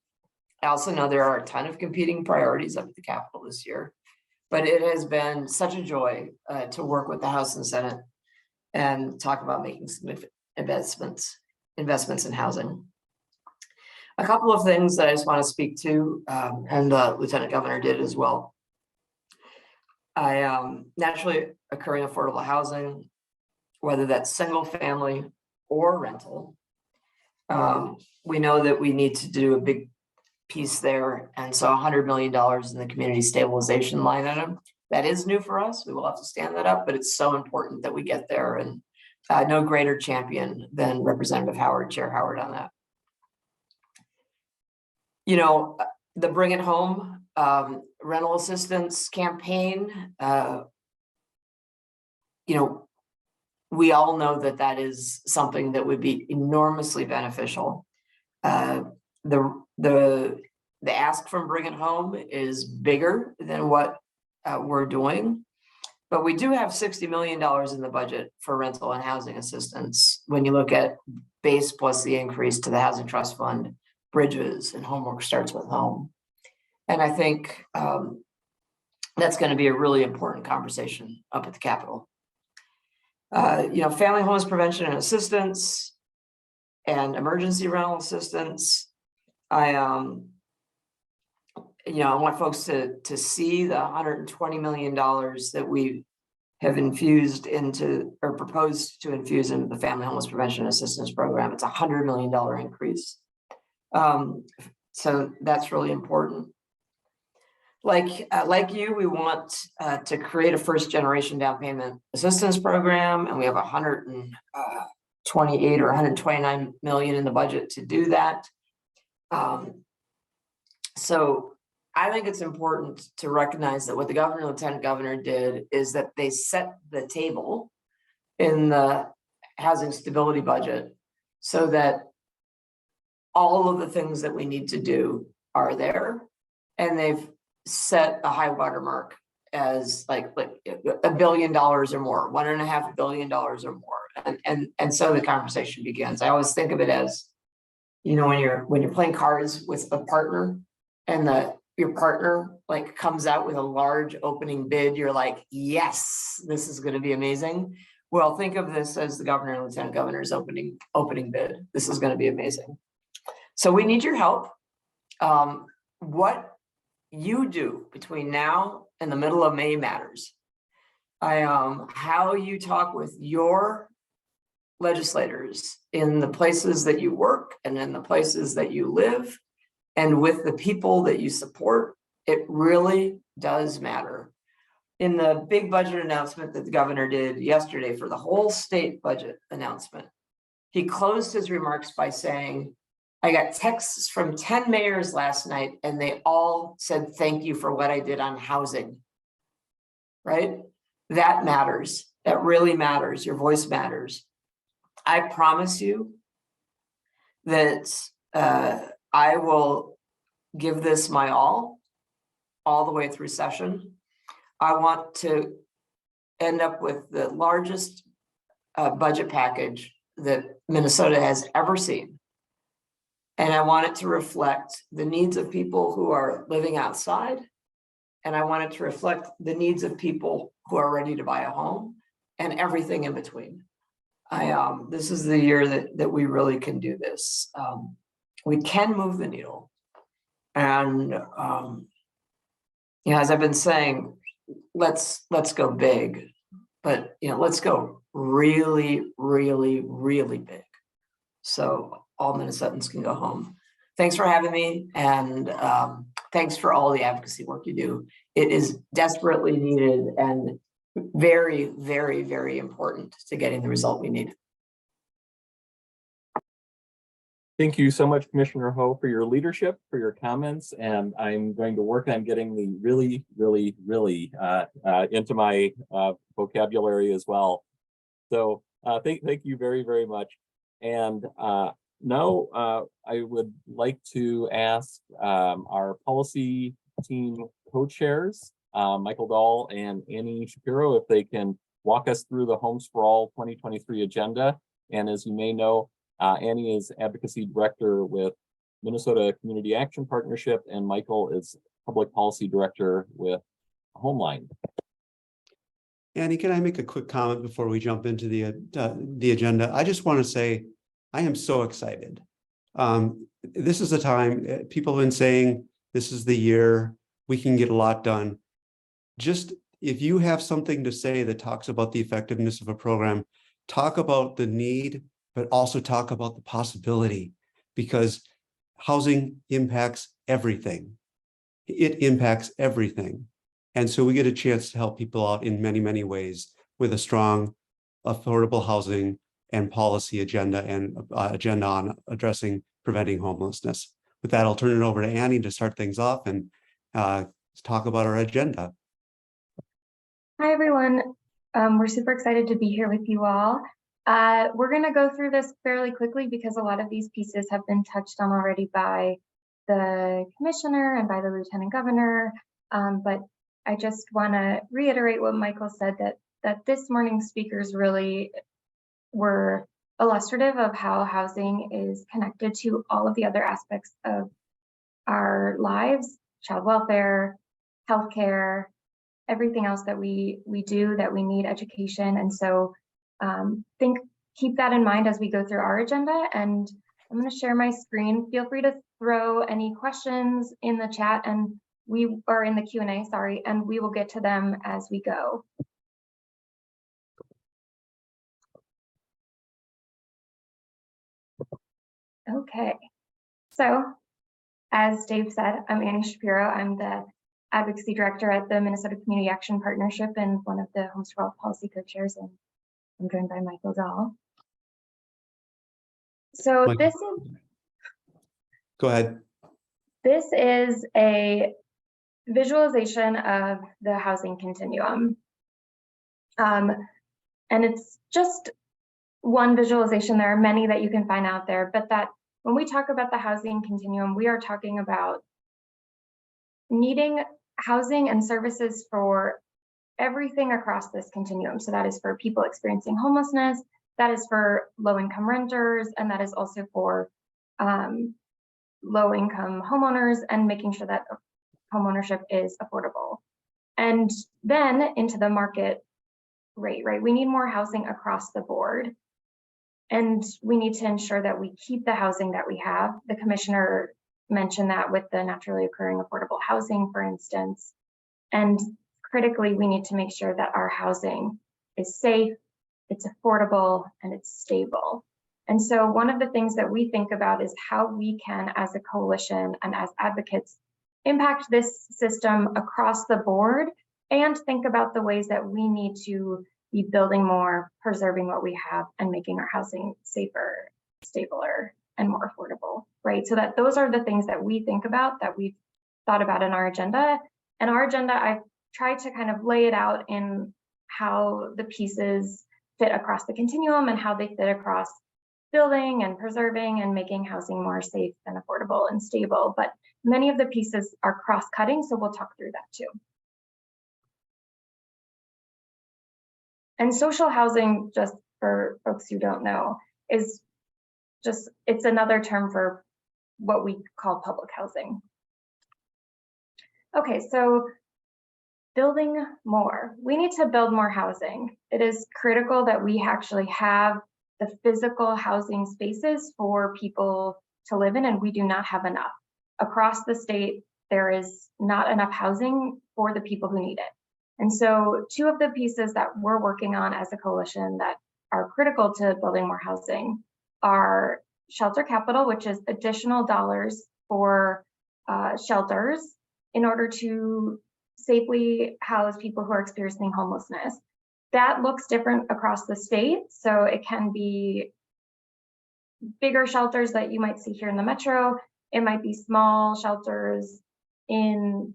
I also know there are a ton of competing priorities up at the Capitol this year. But it has been such a joy to work with the House and Senate and talk about making significant investments in housing. A couple of things that I just want to speak to, and the Lieutenant Governor did as well. Naturally occurring affordable housing, whether that's single family or rental. We know that we need to do a big piece there. And so $100 million in the community stabilization line item, that is new for us. We will have to stand that up, but it's so important that we get there, and no greater champion than Representative Howard, Chair Howard, on that. You know, the Bring It Home rental assistance campaign, you know, we all know that that is something that would be enormously beneficial. The ask from Bring It Home is bigger than what we're doing, but we do have $60 million in the budget for rental and housing assistance. When you look at base plus the increase to the Housing Trust Fund, bridges, and Homework Starts with Home. And I think that's going to be a really important conversation up at the Capitol. You know, family homeless prevention and assistance and emergency rental assistance. You know, I want folks to see the $120 million that we have infused into, or proposed to infuse into the Family Homeless Prevention and Assistance Program. It's a $100 million increase. So that's really important. Like you, we want to create a first generation down payment assistance program, and we have 128 or 129 million in the budget to do that. So I think it's important to recognize that what the governor and lieutenant governor did is that they set the table in the housing stability budget so that all of the things that we need to do are there, and they've set a high water mark as like $1 billion or more, $1.5 billion or more, and so the conversation begins. I always think of it as, you know, when you're playing cards with a partner, and your partner like comes out with a large opening bid, you're like, yes, this is going to be amazing. Well, think of this as the governor and lieutenant governor's opening bid. This is going to be amazing. So we need your help. What you do between now and the middle of May matters. How you talk with your legislators in the places that you work and in the places that you live, and with the people that you support, it really does matter. In the big budget announcement that the governor did yesterday for the whole state budget announcement, he closed his remarks by saying, I got texts from 10 mayors last night, and they all said, thank you for what I did on housing, right? That matters. That really matters. Your voice matters. I promise you that I will give this my all the way through session. I want to end up with the largest budget package that Minnesota has ever seen. And I want it to reflect the needs of people who are living outside. And I want it to reflect the needs of people who are ready to buy a home and everything in between. This is the year that we really can do this. We can move the needle. And you know, as I've been saying, let's go big, but you know, let's go really, really, really big, so all Minnesotans can go home. Thanks for having me, and thanks for all the advocacy work you do. It is desperately needed and very, very, very important to getting the result we need. Thank you so much, Commissioner Ho, for your leadership, for your comments, and I'm going to work on getting the really, really, really into my vocabulary as well. So thank you very, very much. And now I would like to ask our policy team co-chairs, Michael Dahl and Annie Shapiro, if they can walk us through the Homes for All 2023 agenda. And as you may know, Annie is Advocacy Director with Minnesota Community Action Partnership, and Michael is Public Policy Director with Homeline. Annie, can I make a quick comment before we jump into the agenda? I just want to say, I am so excited. This is a time, people have been saying, this is the year we can get a lot done. Just if you have something to say that talks about the effectiveness of a program, talk about the need, but also talk about the possibility, because housing impacts everything. It impacts everything. And so we get a chance to help people out in many, many ways with a strong, affordable housing and policy agenda and agenda on addressing preventing homelessness. With that, I'll turn it over to Annie to start things off and talk about our agenda. Hi, everyone. We're super excited to be here with you all. We're going to go through this fairly quickly because a lot of these pieces have been touched on already by the commissioner and by the lieutenant governor. But I just want to reiterate what Michael said, that this morning's speakers really were illustrative of how housing is connected to all of the other aspects of our lives, child welfare, healthcare, everything else that we do, that we need, education. And so keep that in mind as we go through our agenda. And I'm going to share my screen. Feel free to throw any questions in the chat and we are in the Q&A, sorry, and we will get to them as we go. Okay, so as Dave said, I'm Annie Shapiro. I'm the Advocacy Director at the Minnesota Community Action Partnership and one of the Homes for All policy co-chairs, and I'm joined by Michael Dahl. So Michael, go ahead. This is a visualization of the housing continuum. And it's just one visualization. There are many that you can find out there, but that when we talk about the housing continuum, we are talking about needing housing and services for everything across this continuum. So that is for people experiencing homelessness, that is for low-income renters, and that is also for low-income homeowners, and making sure that homeownership is affordable. And then into the market rate, right? We need more housing across the board. And we need to ensure that we keep the housing that we have. The commissioner mentioned that with the naturally occurring affordable housing, for instance. And critically, we need to make sure that our housing is safe, it's affordable, and it's stable. And so one of the things that we think about is how we can, as a coalition and as advocates, impact this system across the board and think about the ways that we need to be building more, preserving what we have, and making our housing safer, stabler, and more affordable, right? So that those are the things that we think about, that we've thought about in our agenda. And our agenda, I've tried to kind of lay it out in how the pieces fit across the continuum and how they fit across building and preserving and making housing more safe and affordable and stable. But many of the pieces are cross-cutting, so we'll talk through that too. And social housing, just for folks who don't know, is just, it's another term for what we call public housing. Okay, so building more. We need to build more housing. It is critical that we actually have the physical housing spaces for people to live in, and we do not have enough. Across the state, there is not enough housing for the people who need it. And so two of the pieces that we're working on as a coalition that are critical to building more housing are shelter capital, which is additional dollars for shelters in order to safely house people who are experiencing homelessness. That looks different across the state. So it can be bigger shelters that you might see here in the metro. It might be small shelters in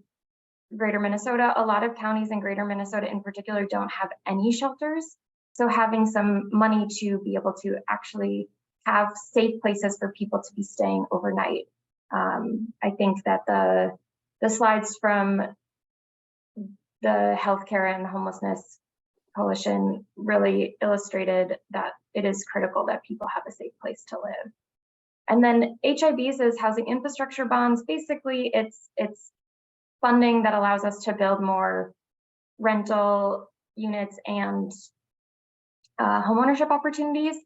Greater Minnesota. A lot of counties in Greater Minnesota in particular don't have any shelters. So having some money to be able to actually have safe places for people to be staying overnight. I think that the slides from the Healthcare and Homelessness Coalition really illustrated that it is critical that people have a safe place to live. And then HIBs is housing infrastructure bonds. Basically, it's funding that allows us to build more rental units and homeownership opportunities.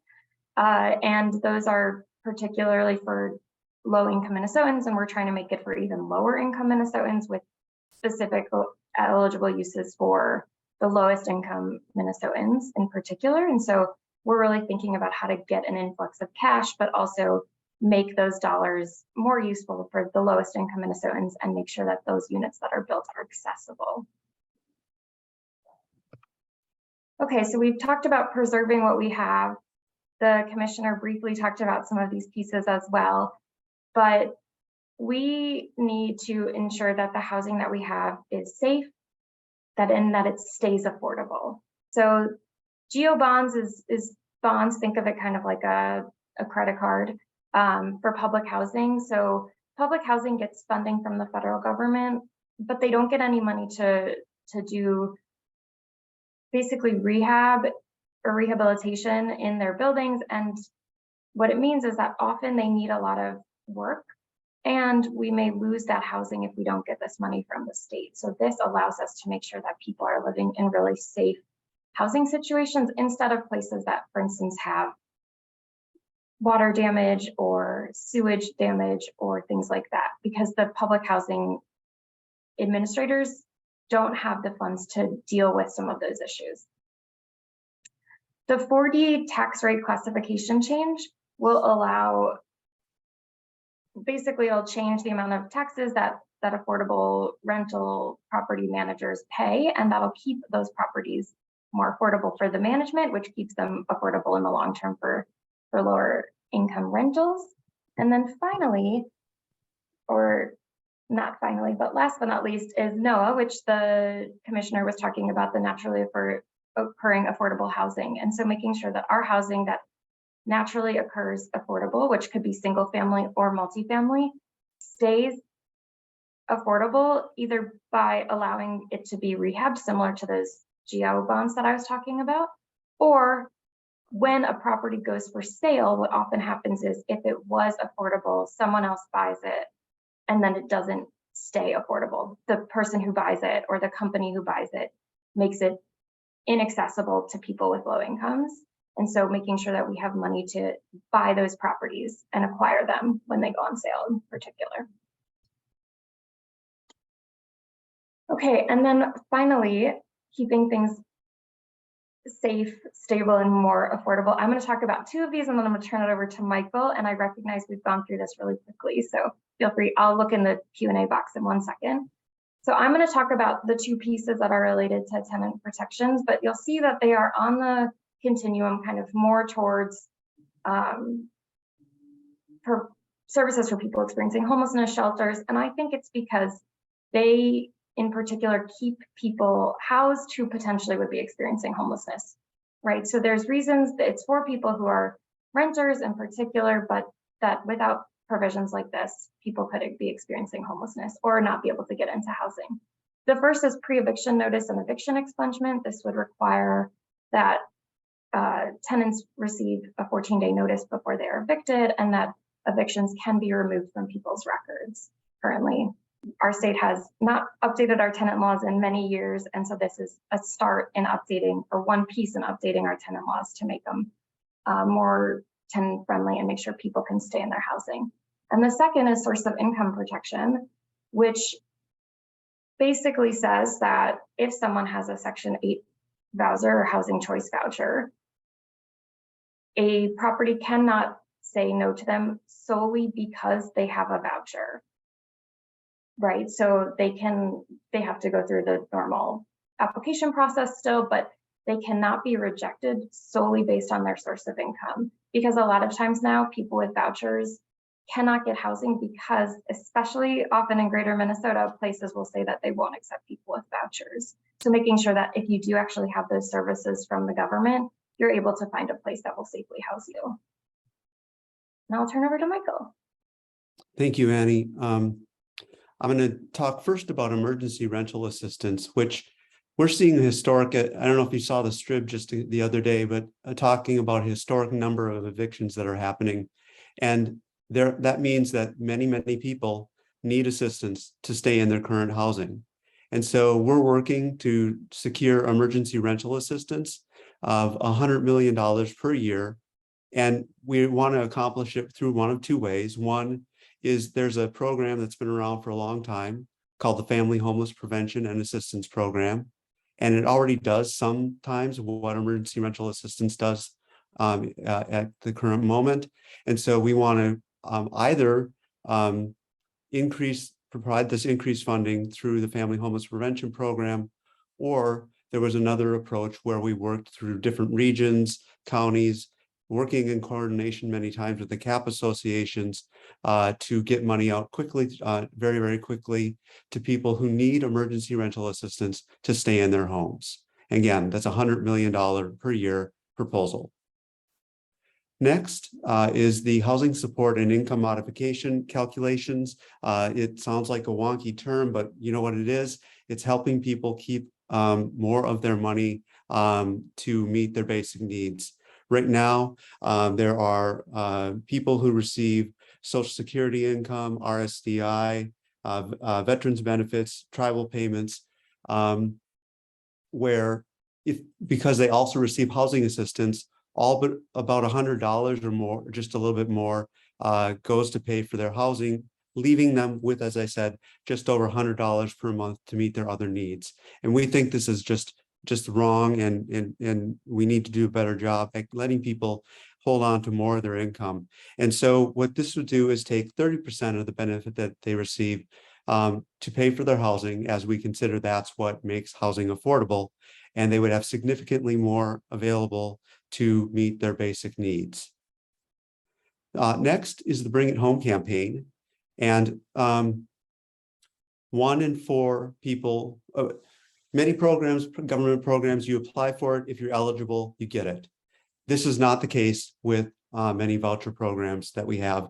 And those are particularly for low-income Minnesotans, and we're trying to make it for even lower-income Minnesotans with specific eligible uses for the lowest income Minnesotans in particular. And so we're really thinking about how to get an influx of cash, but also make those dollars more useful for the lowest income Minnesotans and make sure that those units that are built are accessible. Okay, so we've talked about preserving what we have. The commissioner briefly talked about some of these pieces as well, but we need to ensure that the housing that we have is safe, that it stays affordable. So GO bonds is bonds, think of it kind of like a credit card for public housing. So public housing gets funding from the federal government, but they don't get any money to do basically rehab or rehabilitation in their buildings. And what it means is that often they need a lot of work, and we may lose that housing if we don't get this money from the state. So this allows us to make sure that people are living in really safe housing situations instead of places that, for instance, have water damage or sewage damage or things like that, because the public housing administrators don't have the funds to deal with some of those issues. The 4D tax rate classification change will allow, basically it'll change the amount of taxes that affordable rental property managers pay, and that'll keep those properties more affordable for the management, which keeps them affordable in the long term for lower income rentals. And then finally, or not finally, but last but not least, is NOAA, which the commissioner was talking about, the naturally occurring affordable housing. And so making sure that our housing that naturally occurs affordable, which could be single family or multifamily, stays affordable, either by allowing it to be rehabbed similar to those GO bonds that I was talking about, or when a property goes for sale, what often happens is if it was affordable, someone else buys it, and then it doesn't stay affordable. The person who buys it or the company who buys it makes it inaccessible to people with low incomes. And so making sure that we have money to buy those properties and acquire them when they go on sale in particular. Okay, and then finally, keeping things safe, stable, and more affordable. I'm going to talk about two of these, and then I'm going to turn it over to Michael. And I recognize we've gone through this really quickly, so feel free. I'll look in the Q&A box in 1 second. So I'm going to talk about the two pieces that are related to tenant protections, but you'll see that they are on the continuum, kind of more towards services for people experiencing homelessness, shelters. And I think it's because they in particular keep people housed who potentially would be experiencing homelessness, right? So there's reasons that it's for people who are renters in particular, but that without provisions like this, people could be experiencing homelessness or not be able to get into housing. The first is pre-eviction notice and eviction expungement. This would require that tenants receive a 14-day notice before they are evicted, and that evictions can be removed from people's records. Currently, our state has not updated our tenant laws in many years, and so this is a start in updating, or one piece in updating our tenant laws to make them more tenant friendly and make sure people can stay in their housing. And the second is source of income protection, which basically says that if someone has a Section 8 voucher or housing choice voucher, a property cannot say no to them solely because they have a voucher, right? So they have to go through the normal application process still, but they cannot be rejected solely based on their source of income, because a lot of times now people with vouchers cannot get housing because, especially often in greater Minnesota, places will say that they won't accept people with vouchers. So making sure that if you do actually have those services from the government, you're able to find a place that will safely house you. Now I'll turn over to Michael. Thank you, Annie. I'm going to talk first about emergency rental assistance, which we're seeing a historic, I don't know if you saw the strip just the other day, but talking about a historic number of evictions that are happening. And that means that many people need assistance to stay in their current housing. And so we're working to secure emergency rental assistance of $100 million per year. And we want to accomplish it through one of two ways. One is there's a program that's been around for a long time called the Family Homeless Prevention and Assistance Program. And it already does sometimes what emergency rental assistance does at the current moment. And so we want to either provide this increased funding through the Family Homeless Prevention Program, or there was another approach where we worked through different regions, counties, working in coordination many times with the CAP associations to get money out quickly, very, very quickly to people who need emergency rental assistance to stay in their homes. Again, that's $100 million per year proposal. Next is the housing support and income modification calculations. It sounds like a wonky term, but you know what it is? It's helping people keep more of their money to meet their basic needs. Right now, there are people who receive Social Security income, RSDI, veterans benefits, tribal payments, where because they also receive housing assistance, all but about $100 or more, just a little bit more, goes to pay for their housing, leaving them with, as I said, just over $100 per month to meet their other needs. And we think this is just wrong, and we need to do a better job at letting people hold on to more of their income. And so what this would do is take 30% of the benefit that they receive to pay for their housing, as we consider that's what makes housing affordable, and they would have significantly more available to meet their basic needs. Next is the Bring It Home campaign. And 1 in 4 people, many programs, government programs, you apply for it. If you're eligible, you get it. This is not the case with many voucher programs that we have.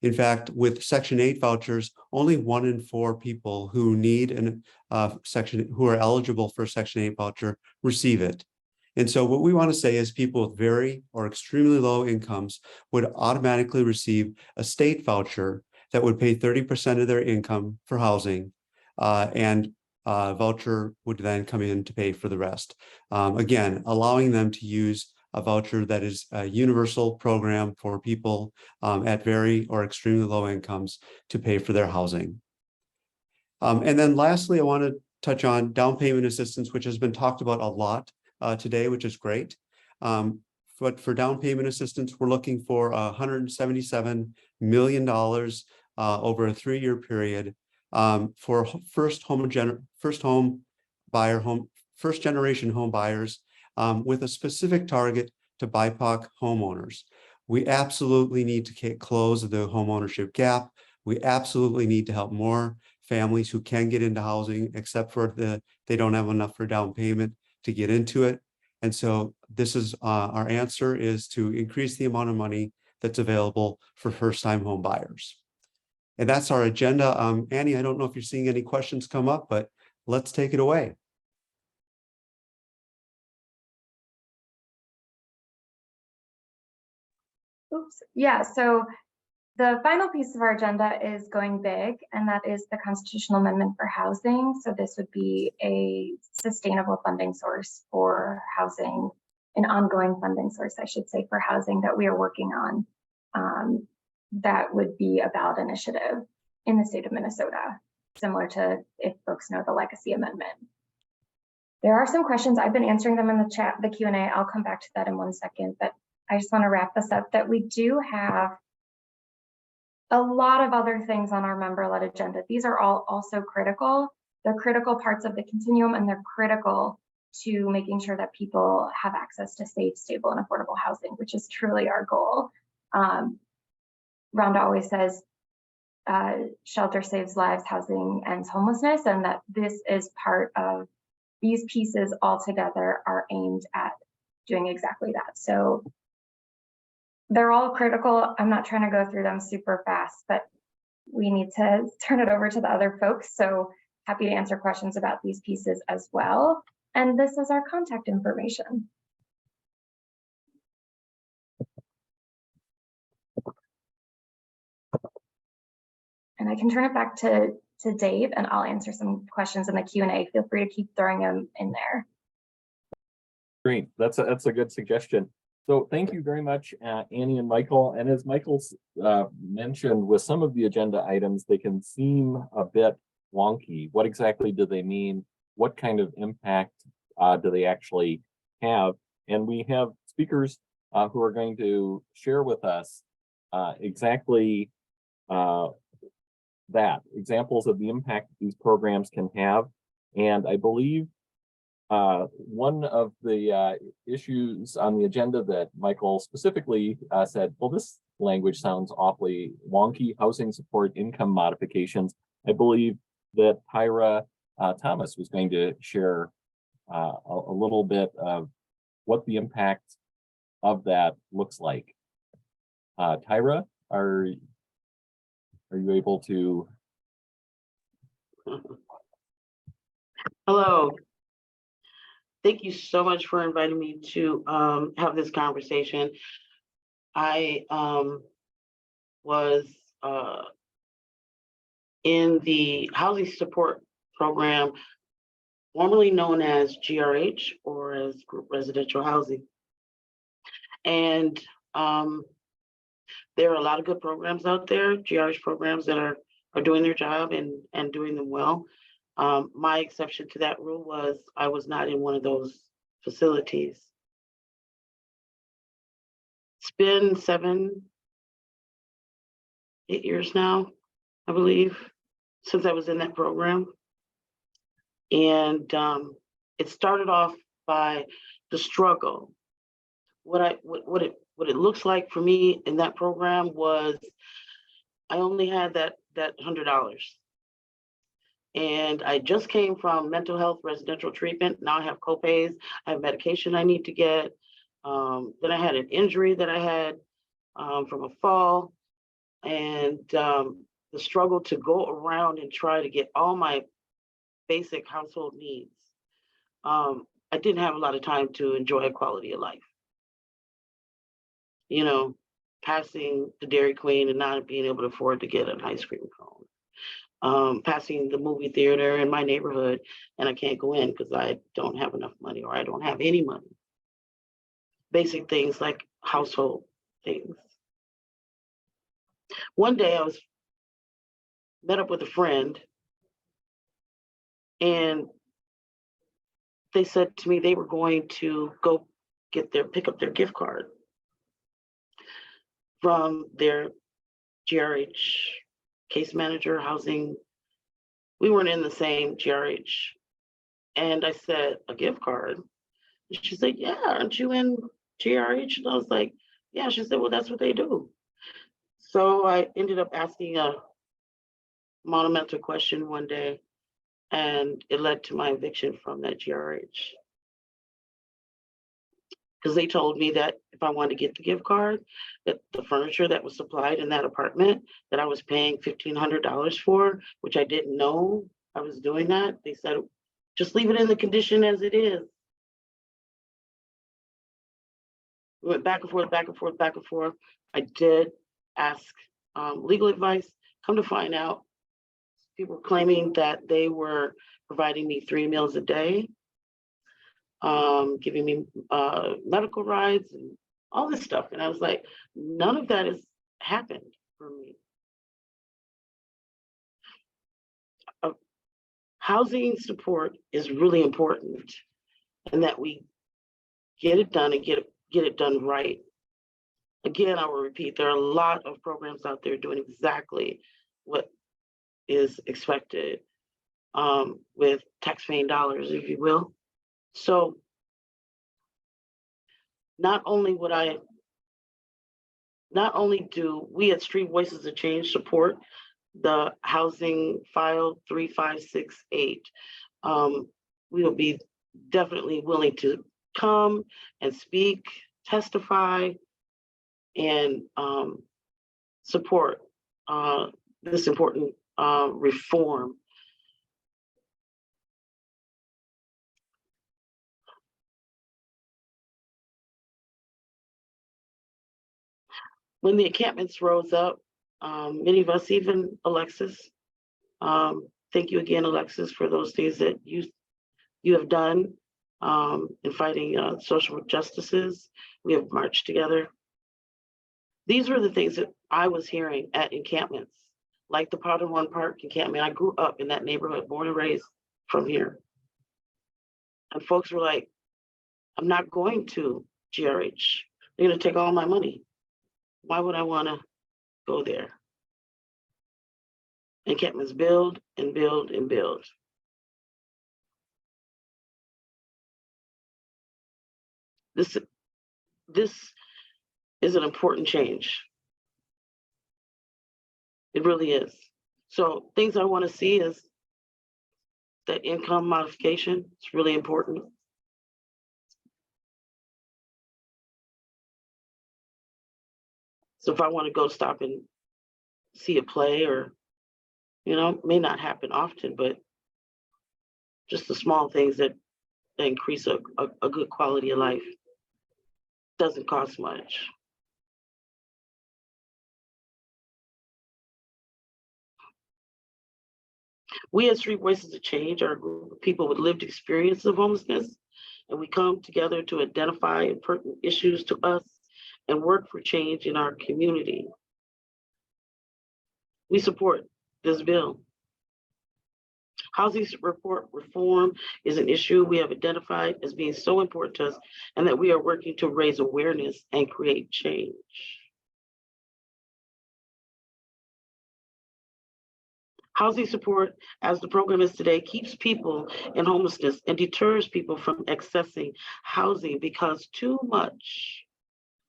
In fact, with Section 8 vouchers, only 1 in 4 people who need who are eligible for a Section 8 voucher receive it. And so what we want to say is people with very or extremely low incomes would automatically receive a state voucher that would pay 30% of their income for housing, and voucher would then come in to pay for the rest. Again, allowing them to use a voucher that is a universal program for people at very or extremely low incomes to pay for their housing. And then lastly, I want to touch on down payment assistance, which has been talked about a lot today, which is great. But for down payment assistance, we're looking for $177 million over a 3-year period for first generation home buyers with a specific target to BIPOC homeowners. We absolutely need to close the home ownership gap. We absolutely need to help more families who can get into housing, except for they don't have enough for down payment to get into it. And so this is our answer is to increase the amount of money that's available for first-time home buyers. And that's our agenda. Annie, I don't know if you're seeing any questions come up, but let's take it away. Oops. Yeah, so the final piece of our agenda is going big, and that is the constitutional amendment for housing. So this would be a sustainable funding source for housing, an ongoing funding source, I should say, for housing that we are working on. That would be a ballot initiative in the state of Minnesota, similar to, if folks know, the Legacy Amendment. There are some questions. I've been answering them in the chat, the Q&A. I'll come back to that in 1 second, but I just want to wrap this up that we do have a lot of other things on our member-led agenda. These are all also critical. They're critical parts of the continuum, and they're critical to making sure that people have access to safe, stable, and affordable housing, which is truly our goal. Rhonda always says, shelter saves lives, housing ends homelessness, and that this is part of these pieces all together are aimed at doing exactly that. So they're all critical. I'm not trying to go through them super fast, but we need to turn it over to the other folks. So happy to answer questions about these pieces as well. And this is our contact information. And I can turn it back to to Dave, and I'll answer some questions in the Q&A. Feel free to keep throwing them in there. Great, that's a good suggestion. So thank you very much, Annie and Michael. And as Michael's mentioned, with some of the agenda items, they can seem a bit wonky. What exactly do they mean? What kind of impact do they actually have? And we have speakers who are going to share with us exactly that, examples of the impact that these programs can have. And I believe one of the issues on the agenda that Michael specifically said, well, this language sounds awfully wonky, housing support income modifications. I believe that Tyra Thomas was going to share a little bit of what the impact of that looks like. Tyra, are you able to? Hello. Thank you so much for inviting me to have this conversation. I was in the housing support program, formerly known as GRH, or as group residential housing. And there are a lot of good programs out there, GRH programs that are doing their job and doing them well. My exception to that rule was I was not in one of those facilities. It's been 7, 8 years now, I believe, since I was in that program. And it started off by the struggle. What it looks like for me in that program was I only had that $100. And I just came from mental health residential treatment. Now I have copays. I have medication I need to get. Then I had an injury that I had from a fall. And the struggle to go around and try to get all my basic household needs. I didn't have a lot of time to enjoy quality of life. You know, passing the Dairy Queen and not being able to afford to get an ice cream cone. Passing the movie theater in my neighborhood and I can't go in because I don't have enough money or I don't have any money. Basic things like household things. One day I met up with a friend and they said to me they were going to go pick up their gift card from their GRH case manager housing. We weren't in the same GRH. And I said, a gift card? And she said, yeah, aren't you in GRH? And I was like, yeah. She said, well, that's what they do. So I ended up asking a monumental question one day, and it led to my eviction from that GRH. Because they told me that if I wanted to get the gift card, that the furniture that was supplied in that apartment that I was paying $1,500 for, which I didn't know I was doing that. They said, just leave it in the condition as it is. We went back and forth, back and forth, back and forth. I did ask legal advice. Come to find out, people were claiming that they were providing me 3 meals a day, giving me medical rides and all this stuff. And I was like, none of that has happened for me. Housing support is really important, and that we get it done and get it done right. Again, I will repeat, there are a lot of programs out there doing exactly what is expected with taxpaying dollars, if you will. So not only do we at Street Voices of Change support the housing file 3568, we will be definitely willing to come and speak, testify, and support this important reform. When the encampments rose up, many of us, even Alexis, thank you again, Alexis, for those things that you have done in fighting social injustices. We have marched together. These were the things that I was hearing at encampments, like the Powder One Park encampment. I grew up in that neighborhood, born and raised from here. And folks were like, I'm not going to GRH. They're going to take all my money. Why would I want to go there? Encampments build and build and build. This is an important change. It really is. So things I want to see is that income modification. It's really important. So if I want to go stop and see a play, or, you know, may not happen often, but just the small things that increase a good quality of life. Doesn't cost much. We at Street Voices of Change are a group of people with lived experience of homelessness, and we come together to identify important issues to us and work for change in our community. We support this bill. Housing support reform is an issue we have identified as being so important to us, and that we are working to raise awareness and create change. Housing support, as the program is today, keeps people in homelessness and deters people from accessing housing because too much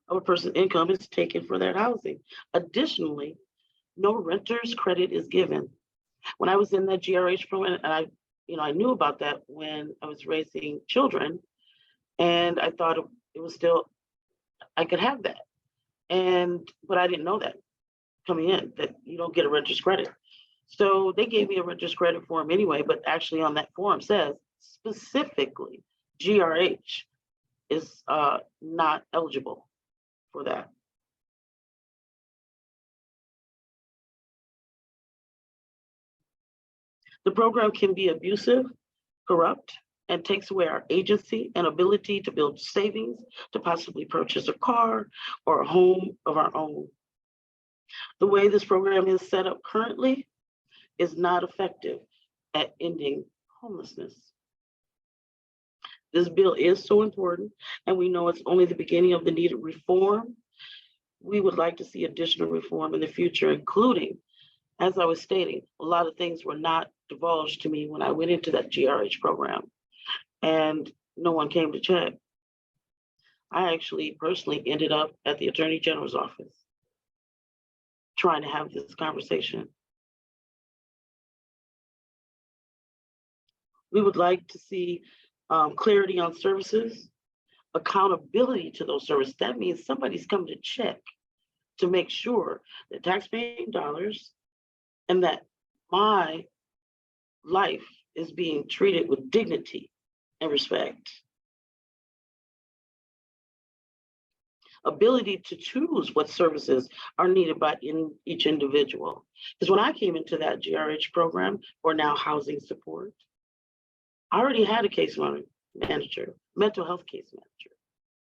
of a person's income is taken for that housing. Additionally, no renter's credit is given. When I was in that GRH program, and I knew about that when I was raising children, and I thought it was still, I could have that. But I didn't know that coming in, that you don't get a renter's credit. So they gave me a renter's credit form anyway, but actually on that form says specifically GRH is not eligible for that. The program can be abusive, corrupt, and takes away our agency and ability to build savings to possibly purchase a car or a home of our own. The way this program is set up currently is not effective at ending homelessness. This bill is so important, and we know it's only the beginning of the needed reform. We would like to see additional reform in the future, including, as I was stating, a lot of things were not divulged to me when I went into that GRH program, and no one came to check. I actually personally ended up at the Attorney General's office trying to have this conversation. We would like to see clarity on services, accountability to those services. That means somebody's coming to check to make sure that taxpaying dollars and that my life is being treated with dignity and respect. Ability to choose what services are needed by each individual. Because when I came into that GRH program, or now housing support, I already had a case manager, mental health case manager,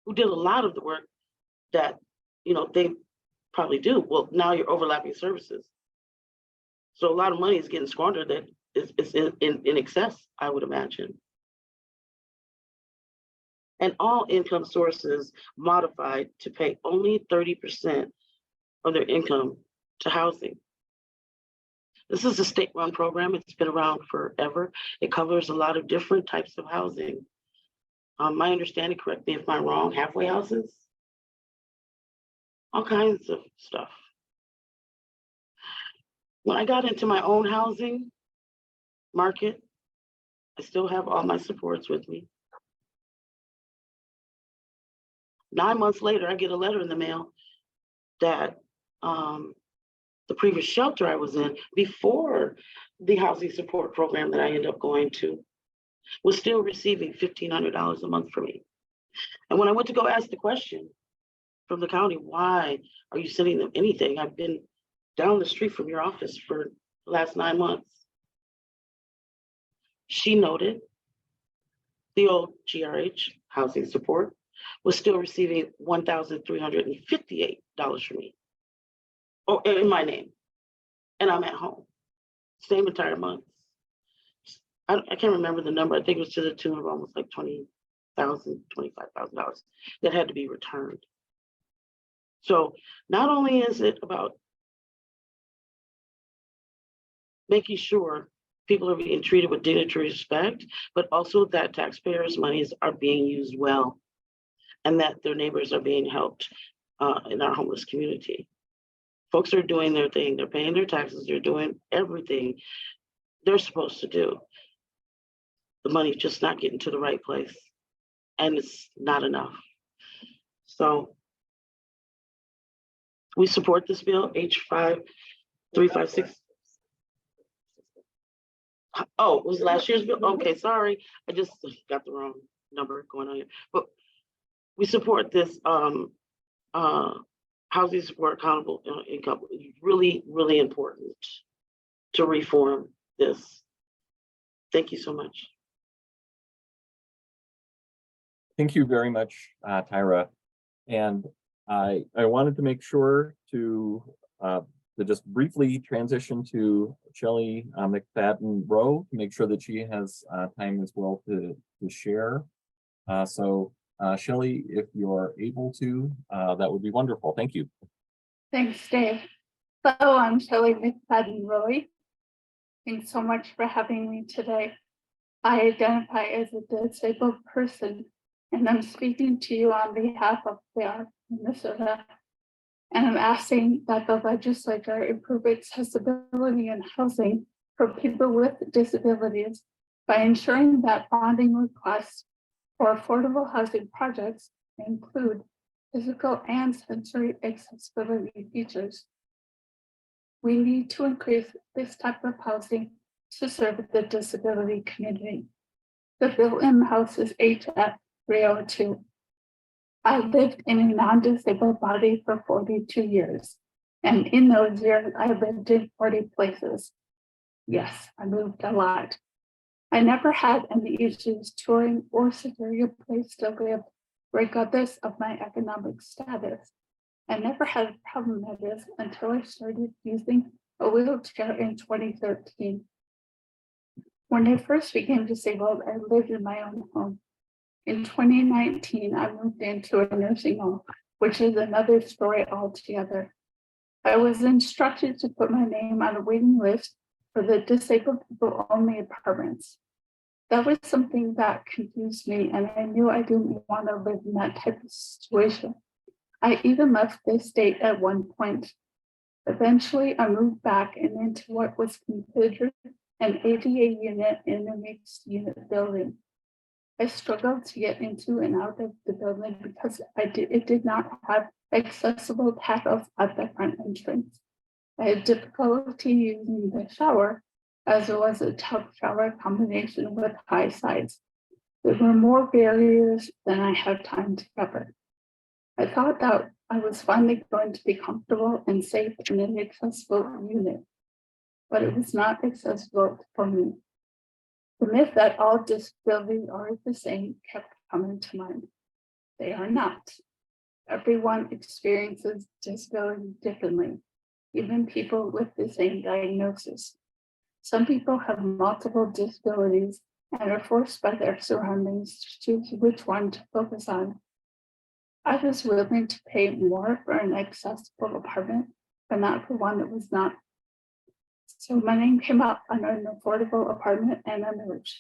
who did a lot of the work that, they probably do. Well, now you're overlapping services. So a lot of money is getting squandered that is in excess, I would imagine. And all income sources modified to pay only 30% of their income to housing. This is a state-run program. It's been around forever. It covers a lot of different types of housing. My understanding, correct me if I'm wrong, halfway houses, all kinds of stuff. When I got into my own housing market, I still have all my supports with me. 9 months later, I get a letter in the mail that the previous shelter I was in before the housing support program that I ended up going to was still receiving $1,500 a month from me. And when I went to go ask the question from the county, why are you sending them anything? I've been down the street from your office for the last 9 months. She noted the old GRH housing support was still receiving $1,358 from me, or in my name, and I'm at home, same entire month. I can't remember the number. I think it was to the tune of almost like $20,000, $25,000 that had to be returned. So not only is it about making sure people are being treated with dignity and respect, but also that taxpayers' monies are being used well and that their neighbors are being helped in our homeless community. Folks are doing their thing. They're paying their taxes. They're doing everything they're supposed to do. The money's just not getting to the right place, and it's not enough. So we support this bill, H5356. Oh, it was last year's bill? Okay, sorry. I just got the wrong number going on here. But we support this housing support accountable income. It's really, really important to reform this. Thank you so much. Thank you very much, Tyra. And I wanted to make sure to just briefly transition to Shelley McFadden Rowe to make sure that she has time as well to share. So Shelley, if you're able to, that would be wonderful. Thank you. Thanks, Dave. Hello, I'm Shelley McFadden Rowe. Thanks so much for having me today. I identify as a disabled person, and I'm speaking to you on behalf of FAIR, Minnesota. And I'm asking that the legislature improve accessibility in housing for people with disabilities by ensuring that bonding requests for affordable housing projects include physical and sensory accessibility features. We need to increase this type of housing to serve the disability community. The bill in the House is HF 302. I lived in a non-disabled body for 42 years, and in those years, I lived in 40 places. Yes, I moved a lot. I never had any issues touring or securing a place to live, regardless of my economic status. I never had a problem with this until I started using a wheelchair in 2013. When I first became disabled, I lived in my own home. In 2019, I moved into a nursing home, which is another story altogether. I was instructed to put my name on a waiting list for the disabled people only apartments. That was something that confused me, and I knew I didn't want to live in that type of situation. I even left the state at one point. Eventually, I moved back and into what was considered an ADA unit in a mixed unit building. I struggled to get into and out of the building because it did not have accessible tables at the front entrance. I had difficulty using the shower, as it was a tub shower combination with high sides. There were more barriers than I had time to cover. I thought that I was finally going to be comfortable and safe in an accessible unit, but it was not accessible for me. The myth that all disabilities are the same kept coming to mind. They are not. Everyone experiences disability differently, even people with the same diagnosis. Some people have multiple disabilities and are forced by their surroundings to choose which one to focus on. I was willing to pay more for an accessible apartment, but not for one that was not. So my name came up on an affordable apartment and I moved.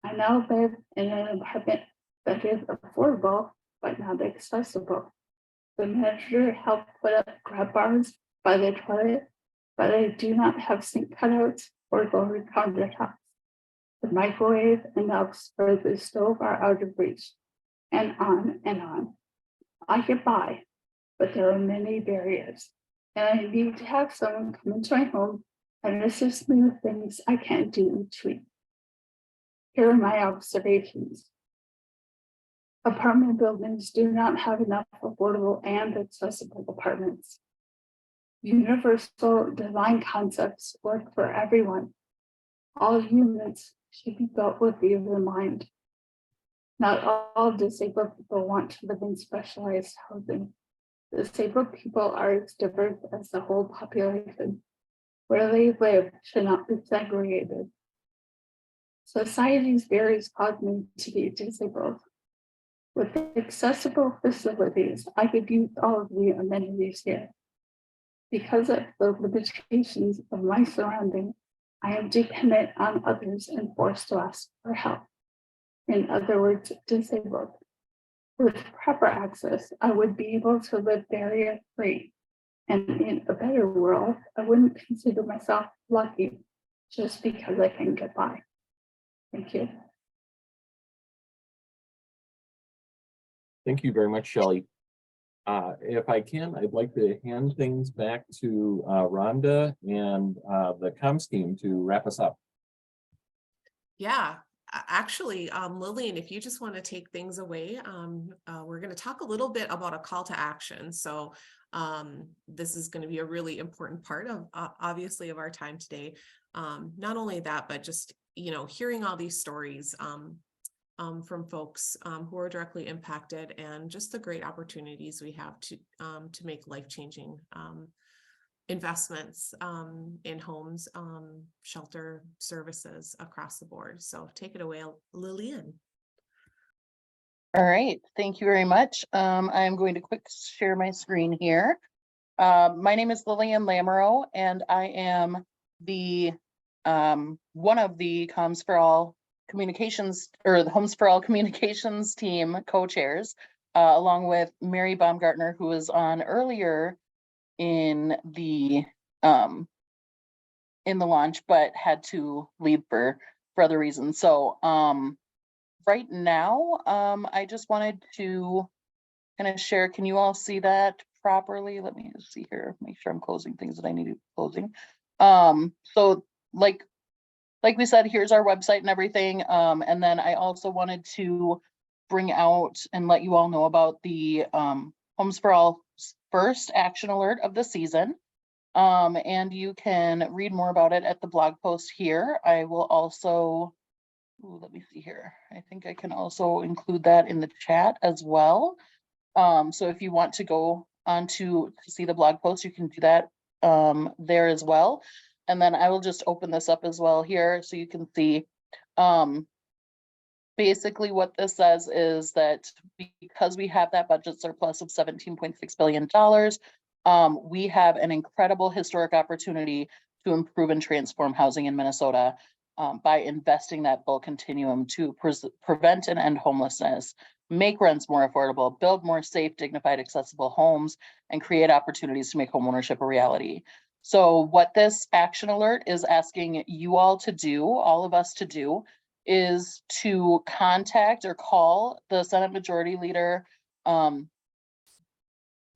I now live in an apartment that is affordable, but not accessible. The manager helped put up grab bars by the toilet, but I do not have sink cutouts or lower countertops. The microwave and outs for the stove are out of reach, and on and on. I get by, but there are many barriers, and I need to have someone come into my home and assist me with things I can't do each week. Here are my observations. Apartment buildings do not have enough affordable and accessible apartments. Universal design concepts work for everyone. All units should be built with these in mind. Not all disabled people want to live in specialized housing. Disabled people are as diverse as the whole population. Where they live should not be segregated. Society's barriers cause me to be disabled. With accessible facilities, I could use all of the amenities here. Because of the limitations of my surroundings, I am dependent on others and forced to ask for help. In other words, disabled. With proper access, I would be able to live barrier-free. And in a better world, I wouldn't consider myself lucky just because I can get by. Thank you. Thank you very much, Shelley. If I can, I'd like to hand things back to Rhonda and the comms team to wrap us up. Yeah, actually, Lillian, if you just want to take things away, we're going to talk a little bit about a call to action. So this is going to be a really important part of obviously of our time today. Not only that, but just, you know, hearing all these stories from folks who are directly impacted, and just the great opportunities we have to make life-changing investments in homes, shelter services across the board. So take it away, Lillian. All right, thank you very much. I'm going to quick share my screen here. My name is Lillian Lamoureux, and I am the one of the Comms for All communications, or the Homes for All communications team co-chairs, along with Mary Baumgartner, who was on earlier in the launch, but had to leave for other reasons. So right now, I just wanted to kind of share. Can you all see that properly? Let me just see here, make sure I'm closing things that I need to be closing. So like we said, here's our website and everything. And then I also wanted to bring out and let you all know about the Homes for All first action alert of the season. And you can read more about it at the blog post here. I will also, let me see here. I think I can also include that in the chat as well. So if you want to go on to see the blog post, you can do that there as well. And then I will just open this up as well here so you can see. Basically what this says is that because we have that budget surplus of $17.6 billion, we have an incredible historic opportunity to improve and transform housing in Minnesota by investing that full continuum to prevent and end homelessness, make rents more affordable, build more safe, dignified, accessible homes, and create opportunities to make homeownership a reality. So what this action alert is asking you all to do, all of us to do, is to contact or call the Senate Majority Leader. Oh,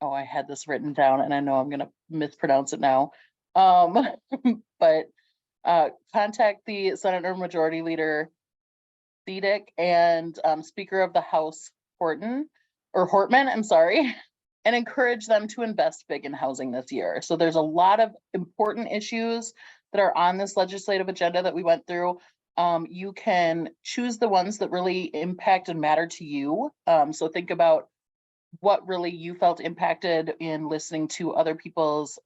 I had this written down and I know I'm going to mispronounce it now. But contact the Senator Majority Leader Thedick and Speaker of the House Hortman, I'm sorry, and encourage them to invest big in housing this year. So there's a lot of important issues that are on this legislative agenda that we went through. You can choose the ones that really impact and matter to you. So think about what really you felt impacted in listening to other people's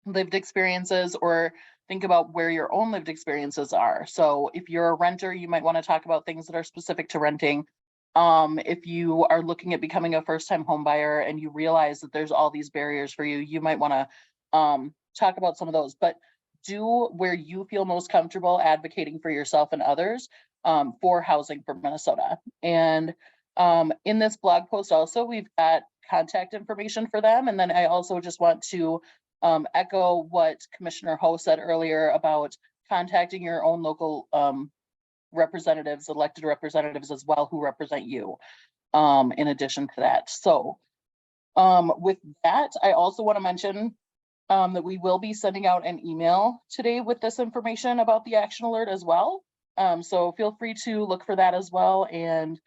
lived experiences, or think about where your own lived experiences are. So if you're a renter, you might want to talk about things that are specific to renting. If you are looking at becoming a first-time home buyer and you realize that there's all these barriers for you, you might want to talk about some of those, but do where you feel most comfortable advocating for yourself and others for housing for Minnesota. And in this blog post also, we've got contact information for them. And then I also just want to echo what Commissioner Ho said earlier about contacting your own local representatives, elected representatives as well, who represent you in addition to that. So with that, I also want to mention that we will be sending out an email today with this information about the action alert as well. So feel free to look for that as well. And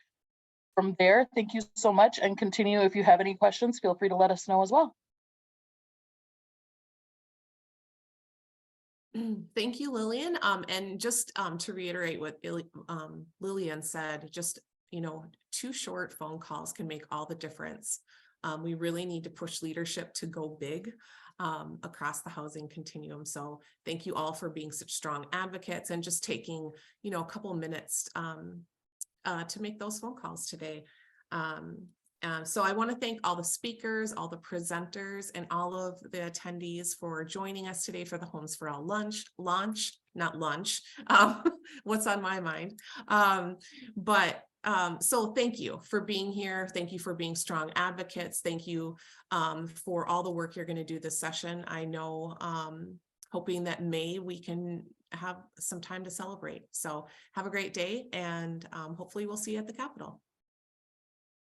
from there, thank you so much, and continue. If you have any questions, feel free to let us know as well. Thank you, Lillian. And just to reiterate what Lillian said, just, 2 short phone calls can make all the difference. We really need to push leadership to go big across the housing continuum. So thank you all for being such strong advocates and just taking, a couple minutes to make those phone calls today. So I want to thank all the speakers, all the presenters, and all of the attendees for joining us today for the Homes for All launch, not lunch, what's on my mind. So thank you for being here. Thank you for being strong advocates. Thank you for all the work you're going to do this session. I know, hoping that May we can have some time to celebrate. So have a great day, and hopefully we'll see you at the Capitol.